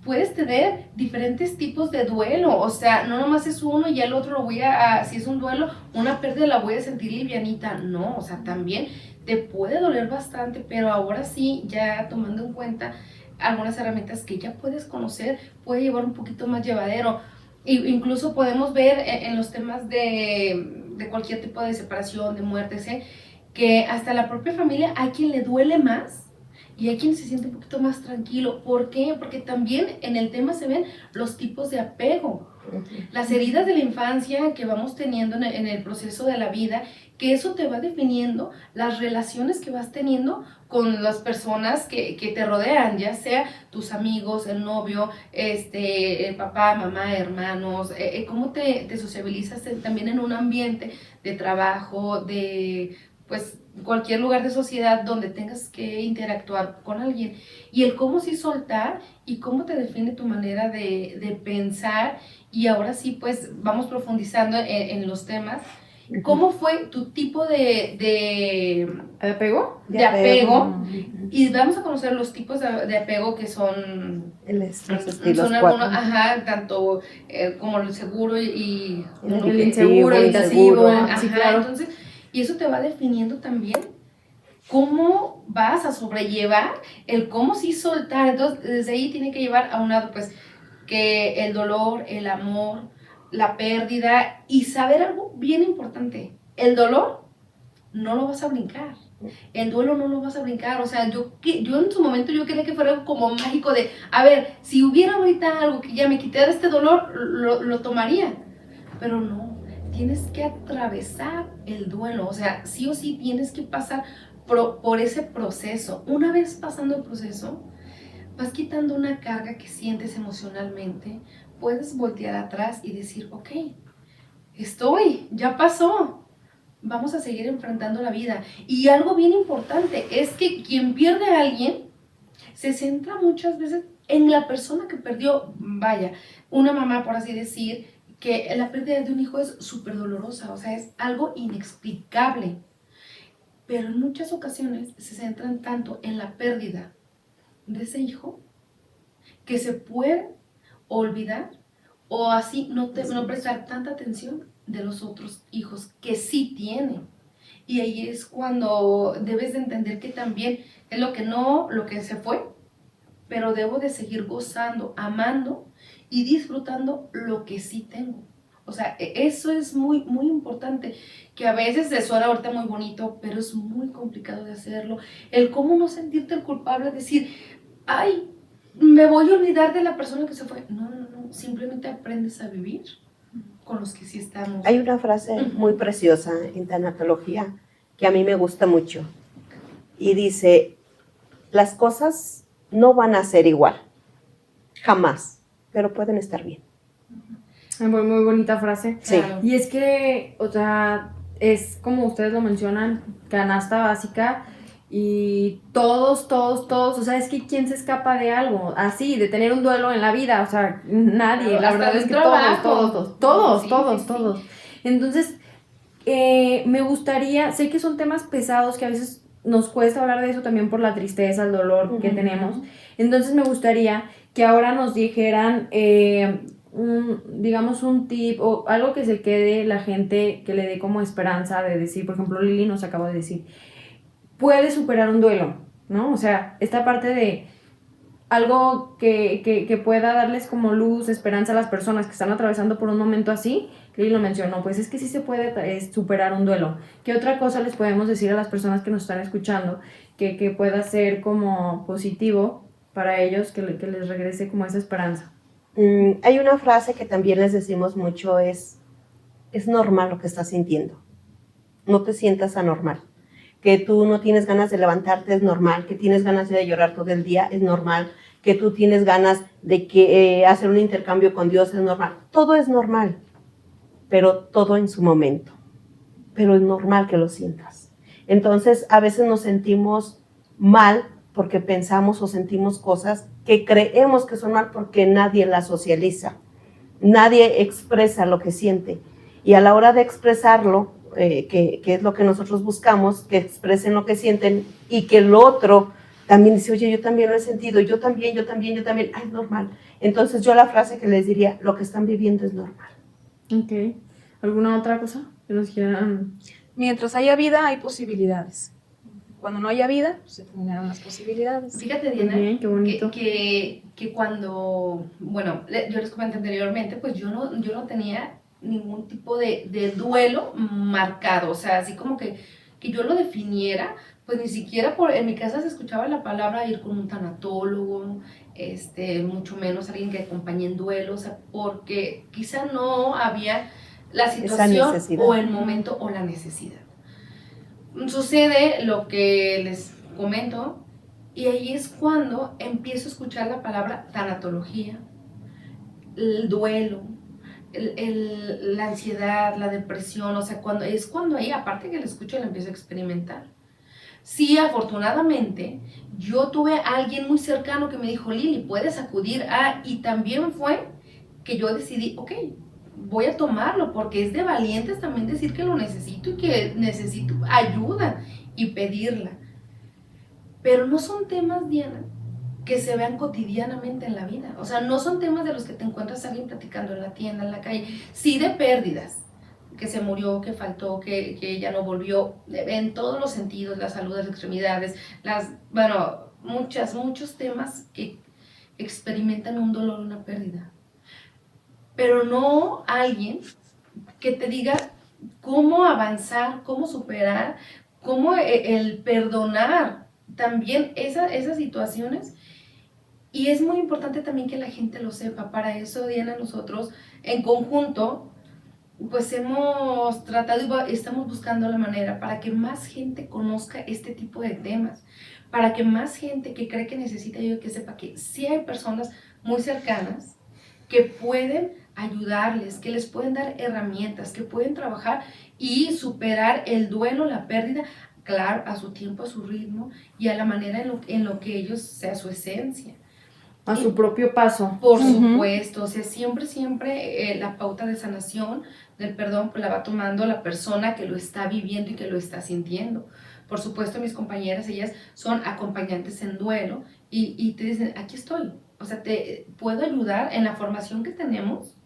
puedes tener diferentes tipos de duelo. O sea, no nomás es uno y el otro lo voy si es un duelo, una pérdida la voy a sentir livianita. No, o sea, también te puede doler bastante, pero ahora sí, ya tomando en cuenta algunas herramientas que ya puedes conocer, puede llevar un poquito más llevadero. Incluso podemos ver en los temas de cualquier tipo de separación, de muerte, que hasta la propia familia hay quien le duele más y hay quien se siente un poquito más tranquilo. ¿Por qué? Porque también en el tema se ven los tipos de apego. Las heridas de la infancia que vamos teniendo en el proceso de la vida, que eso te va definiendo las relaciones que vas teniendo con las personas que te rodean, ya sea tus amigos, el novio, el papá, mamá, hermanos, cómo te sociabilizas también en un ambiente de trabajo, de pues cualquier lugar de sociedad donde tengas que interactuar con alguien. Y el cómo sí soltar y cómo te define tu manera de pensar. Y ahora sí, pues vamos profundizando en los temas. ¿Cómo fue tu tipo de ¿Apego? de apego? Y vamos a conocer los tipos de apego que son... Los Son estilos algunos, cuatro. ajá, tanto como el seguro y El inseguro, el inseguro. invasivo. ajá, Sí, claro. entonces, y eso te va definiendo también cómo vas a sobrellevar el cómo sí soltar. Entonces, desde ahí tiene que llevar a un lado, pues, que el dolor, el amor, la pérdida y saber algo bien importante. El dolor no lo vas a brincar. El duelo no lo vas a brincar. O sea, yo en su momento yo quería que fuera algo como mágico de, a ver, si hubiera ahorita algo que ya me quitara este dolor, lo tomaría. Pero no, tienes que atravesar el duelo. O sea, sí o sí tienes que pasar por ese proceso. Una vez pasando el proceso, vas quitando una carga que sientes emocionalmente. Puedes voltear atrás y decir, ok, ya pasó. Vamos a seguir enfrentando la vida. Y algo bien importante es que quien pierde a alguien se centra muchas veces en la persona que perdió. Vaya, una mamá, por así decir, que la pérdida de un hijo es súper dolorosa, o sea, es algo inexplicable. Pero en muchas ocasiones se centran tanto en la pérdida de ese hijo que se puede olvidar o así no prestar tanta atención de los otros hijos que sí tienen. Y ahí es cuando debes de entender que también es lo que se fue, pero debo de seguir gozando, amando y disfrutando lo que sí tengo. O sea, eso es muy, muy importante, que a veces se suena ahorita muy bonito, pero es muy complicado de hacerlo. El cómo no sentirte el culpable, decir, ay, me voy a olvidar de la persona que se fue. No, simplemente aprendes a vivir con los que sí estamos. Hay una frase muy preciosa en tanatología que a mí me gusta mucho y dice, las cosas no van a ser igual, jamás, pero pueden estar bien. Muy, muy bonita frase. Sí. Claro. Y es que, o sea, es como ustedes lo mencionan, canasta básica y todos, o sea, es que ¿quién se escapa de algo? Así, de tener un duelo en la vida, o sea, nadie, Claro, la hasta verdad de es que trabajo. todos. Entonces, me gustaría, sé que son temas pesados que a veces nos cuesta hablar de eso también por la tristeza, el dolor que tenemos. Entonces me gustaría que ahora nos dijeran, digamos, un tip o algo que se quede la gente, que le dé como esperanza de decir, por ejemplo, Lili nos acaba de decir, puede superar un duelo, ¿no? O sea, esta parte de algo que pueda darles como luz, esperanza a las personas que están atravesando por un momento así. Lili lo mencionó, pues es que sí se puede superar un duelo. ¿Qué otra cosa les podemos decir a las personas que nos están escuchando que pueda ser como positivo para ellos, que les regrese como esa esperanza? Hay una frase que también les decimos mucho, es normal lo que estás sintiendo. No te sientas anormal. Que tú no tienes ganas de levantarte es normal, que tienes ganas de llorar todo el día es normal, que tú tienes ganas de hacer un intercambio con Dios es normal. Todo es normal, pero todo en su momento. Pero es normal que lo sientas. Entonces, a veces nos sentimos mal porque pensamos o sentimos cosas que creemos que son mal porque nadie las socializa. Nadie expresa lo que siente. Y a la hora de expresarlo, que es lo que nosotros buscamos, que expresen lo que sienten y que el otro también dice, oye, yo también lo he sentido, yo también, ay, es normal. Entonces yo la frase que les diría, lo que están viviendo es normal. Ok. ¿Alguna otra cosa que nos quieran? Mientras haya vida, hay posibilidades. Cuando no haya vida, pues se terminaron las posibilidades. Fíjate, Diana, Muy bien, qué bonito. que cuando, bueno, yo les comenté anteriormente, pues yo no tenía ningún tipo de duelo marcado, o sea, así como que yo lo definiera, pues ni siquiera en mi casa se escuchaba la palabra ir con un tanatólogo, mucho menos alguien que acompañe en duelo, o sea, porque quizá no había la situación o el momento o la necesidad. Sucede lo que les comento y ahí es cuando empiezo a escuchar la palabra tanatología, el duelo, la ansiedad, la depresión, o sea, cuando ahí, aparte que la escucho, la empiezo a experimentar. Sí, afortunadamente, yo tuve a alguien muy cercano que me dijo, Lili, puedes acudir y también fue que yo decidí, ok, voy a tomarlo, porque es de valientes también decir que lo necesito y que necesito ayuda y pedirla. Pero no son temas, Diana, que se vean cotidianamente en la vida. O sea, no son temas de los que te encuentras a alguien platicando en la tienda, en la calle. Sí, de pérdidas, que se murió, que faltó, que ya no volvió, en todos los sentidos, la salud, las extremidades, muchos temas que experimentan un dolor, una pérdida. Pero no alguien que te diga cómo avanzar, cómo superar, cómo el perdonar también esas situaciones. Y es muy importante también que la gente lo sepa. Para eso, Diana, nosotros en conjunto, pues hemos tratado y estamos buscando la manera para que más gente conozca este tipo de temas, para que más gente que cree que necesita ayuda, que sepa que sí hay personas muy cercanas que pueden ayudarles, que les pueden dar herramientas, que pueden trabajar y superar el duelo, la pérdida, claro, a su tiempo, a su ritmo y a la manera en lo que ellos, sea su esencia. A su propio paso. Por supuesto, o sea, siempre la pauta de sanación, del perdón, pues la va tomando la persona que lo está viviendo y que lo está sintiendo. Por supuesto, mis compañeras, ellas son acompañantes en duelo y te dicen, aquí estoy, o sea, te puedo ayudar en la formación que tenemos,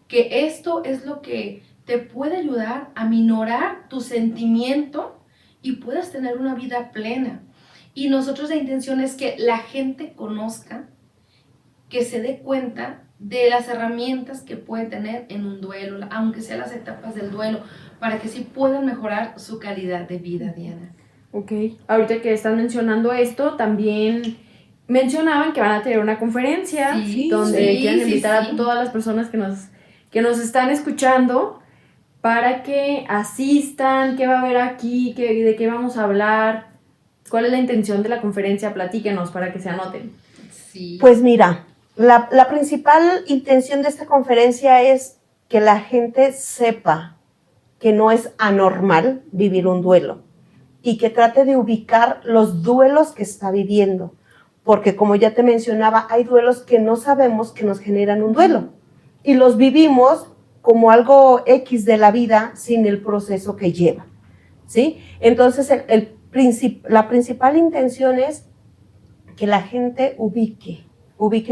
que esto es lo que te puede ayudar a minorar tu sentimiento y puedas tener una vida plena. Y nosotros la intención es que la gente conozca, que se dé cuenta de las herramientas que puede tener en un duelo, aunque sean las etapas del duelo, para que sí puedan mejorar su calidad de vida, Diana. Ok, ahorita que están mencionando esto, también mencionaban que van a tener una conferencia donde quieren invitar a todas las personas que nos están escuchando para que asistan. ¿Qué va a haber aquí? ¿De qué vamos a hablar? ¿Cuál es la intención de la conferencia? Platíquenos para que se anoten. Sí. Pues mira, la principal intención de esta conferencia es que la gente sepa que no es anormal vivir un duelo y que trate de ubicar los duelos que está viviendo, porque como ya te mencionaba, hay duelos que no sabemos que nos generan un duelo y los vivimos como algo X de la vida sin el proceso que lleva, ¿sí? Entonces la principal intención es que la gente ubique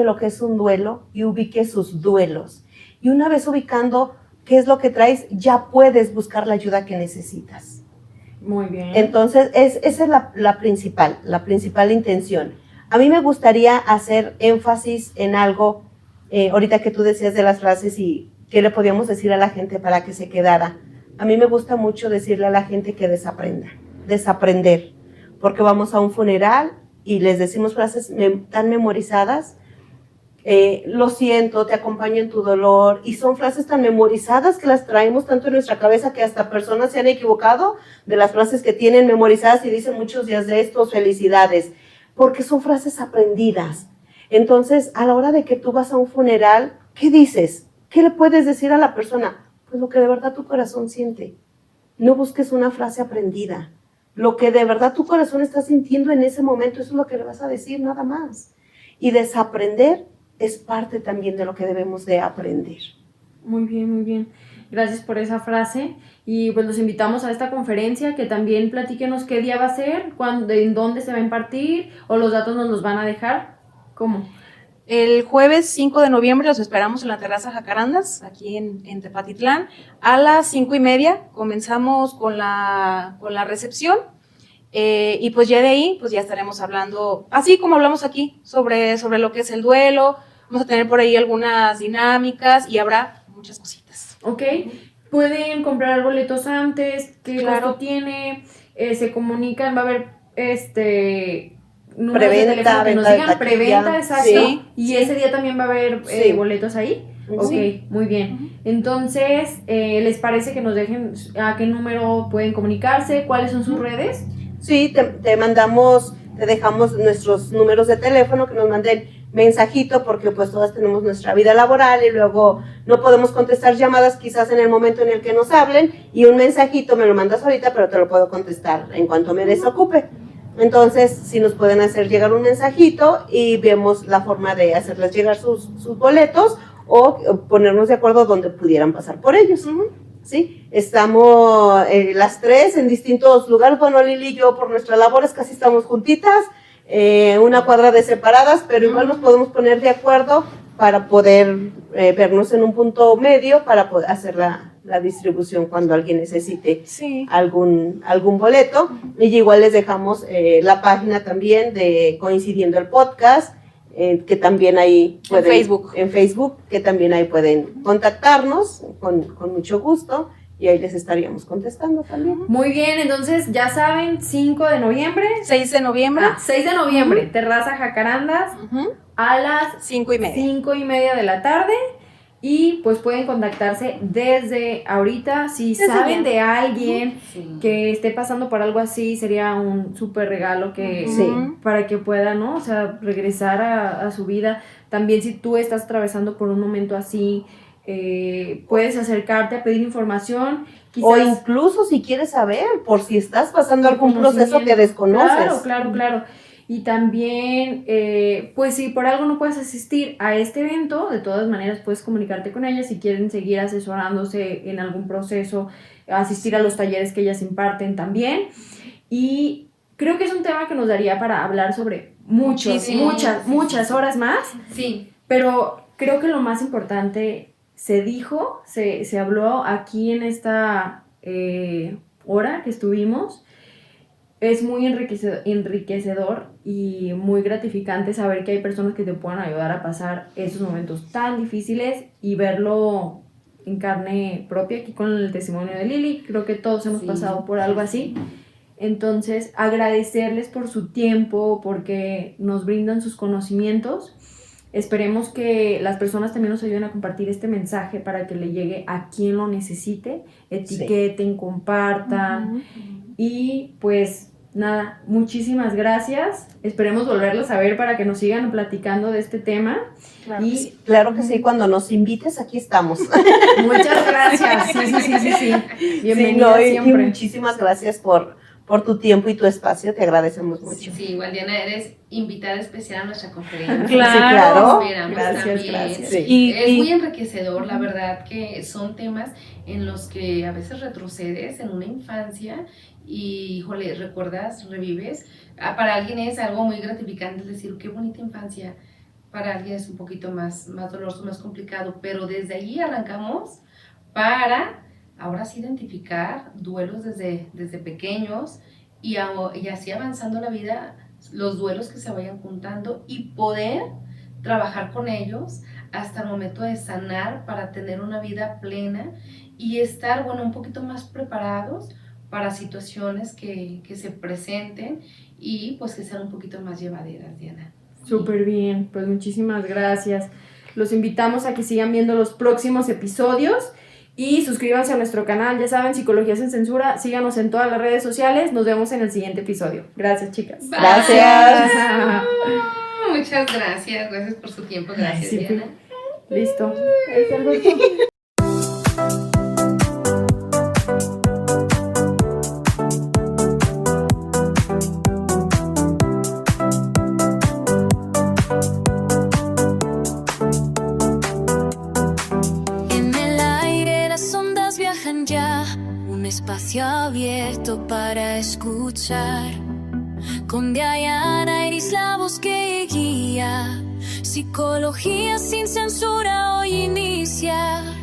lo que es un duelo y ubique sus duelos. Y una vez ubicando qué es lo que traes, ya puedes buscar la ayuda que necesitas. Muy bien. Entonces, esa es la principal intención. A mí me gustaría hacer énfasis en algo, ahorita que tú decías de las frases y qué le podíamos decir a la gente para que se quedara. A mí me gusta mucho decirle a la gente que desaprender, porque vamos a un funeral y les decimos frases tan memorizadas. Lo siento, te acompaño en tu dolor, y son frases tan memorizadas que las traemos tanto en nuestra cabeza que hasta personas se han equivocado de las frases que tienen memorizadas y dicen muchos días de estos, felicidades, porque son frases aprendidas. Entonces, a la hora de que tú vas a un funeral, ¿qué dices? ¿Qué le puedes decir a la persona? Pues lo que de verdad tu corazón siente. No busques una frase aprendida. Lo que de verdad tu corazón está sintiendo en ese momento, eso es lo que le vas a decir, nada más. Y desaprender es parte también de lo que debemos de aprender. Muy bien, muy bien. Gracias por esa frase. Y pues los invitamos a esta conferencia, que también platíquenos qué día va a ser, cuándo, en dónde se va a impartir, o los datos nos los van a dejar. ¿Cómo? El jueves 5 de noviembre los esperamos en la terraza Jacarandas, aquí en Tepatitlán, a las 5:30. Comenzamos con la recepción. Y pues ya de ahí, pues ya estaremos hablando, así como hablamos aquí, sobre lo que es el duelo. Vamos a tener por ahí algunas dinámicas y habrá muchas cositas. Ok, pueden comprar boletos antes, ¿qué Claro. costo tiene? Se comunican, va a haber números Preventa, de teléfono que nos venta de digan, taquilla. preventa, exacto, Sí, y sí. ese día también va a haber Sí. boletos ahí. Ok, Sí. muy bien. Entonces, ¿les parece que nos dejen a qué número pueden comunicarse? ¿Cuáles son sus redes? Sí, te dejamos nuestros números de teléfono, que nos manden mensajito, porque pues todas tenemos nuestra vida laboral y luego no podemos contestar llamadas quizás en el momento en el que nos hablen, y un mensajito me lo mandas ahorita, pero te lo puedo contestar en cuanto me desocupe. Entonces, si nos pueden hacer llegar un mensajito y vemos la forma de hacerles llegar sus boletos, o ponernos de acuerdo donde pudieran pasar por ellos. ¿Sí? Estamos las tres en distintos lugares. Bueno, Lili y yo, por nuestras labores, casi estamos juntitas, una cuadra de separadas, pero igual nos podemos poner de acuerdo para poder vernos en un punto medio para poder hacer la distribución cuando alguien necesite Sí. algún boleto. Y igual les dejamos la página también de Coincidiendo el Podcast, que también ahí pueden, en Facebook, que también ahí pueden contactarnos con mucho gusto, y ahí les estaríamos contestando también. Muy bien, entonces ya saben, 5 de noviembre. 6 de noviembre. 6 de noviembre, Terraza Jacarandas, a las 5:30. 5:30 de la tarde. Y pues pueden contactarse desde ahorita. Si Desde saben ya. de alguien Sí. que esté pasando por algo así, sería un súper regalo que Sí. para que pueda, ¿no? O sea, regresar a su vida. También si tú estás atravesando por un momento así, puedes acercarte a pedir información. O Quizás incluso si quieres saber, por si estás pasando algún proceso que desconoces. Claro. Y también, pues si por algo no puedes asistir a este evento, de todas maneras puedes comunicarte con ellas si quieren seguir asesorándose en algún proceso, asistir a los talleres que ellas imparten también. Y creo que es un tema que nos daría para hablar sobre muchas horas más, Sí. pero creo que lo más importante se dijo, se habló aquí en esta hora que estuvimos. Es muy enriquecedor y muy gratificante saber que hay personas que te puedan ayudar a pasar esos momentos tan difíciles y verlo en carne propia aquí con el testimonio de Lili. Creo que todos hemos pasado por algo así. Entonces, agradecerles por su tiempo, porque nos brindan sus conocimientos. Esperemos que las personas también nos ayuden a compartir este mensaje para que le llegue a quien lo necesite. Etiqueten, compartan. Y pues nada, muchísimas gracias. Esperemos volverlos a ver para que nos sigan platicando de este tema. Claro y que sí. Claro que sí, cuando nos invites, aquí estamos. muchas gracias. Sí. Bienvenida Sí, no, y siempre. muchísimas gracias por tu tiempo y tu espacio, te agradecemos mucho. Sí, igual Diana, eres invitada especial a nuestra conferencia. Claro. Sí, claro. Esperamos Gracias. también. Sí. Es muy enriquecedor, la verdad, que son temas en los que a veces retrocedes en una infancia y, híjole, recuerdas, revives. Para alguien es algo muy gratificante decir, qué bonita infancia. Para alguien es un poquito más doloroso, más complicado, pero desde allí arrancamos para ahora sí identificar duelos desde pequeños y así avanzando la vida, los duelos que se vayan juntando y poder trabajar con ellos hasta el momento de sanar para tener una vida plena y estar, bueno, un poquito más preparados para situaciones que se presenten y pues que sean un poquito más llevaderas, Diana. Súper bien, pues muchísimas gracias. Los invitamos a que sigan viendo los próximos episodios y suscríbanse a nuestro canal. Ya saben, Psicología sin Censura. Síganos en todas las redes sociales. Nos vemos en el siguiente episodio. Gracias, chicas. Bye. Gracias. Muchas gracias. Gracias por su tiempo. Gracias, Sí, Diana. Listo. En el aire las ondas viajan ya, un espacio abierto para escuchar. Con Diana Iris la voz que guía, Psicología sin Censura hoy inicia.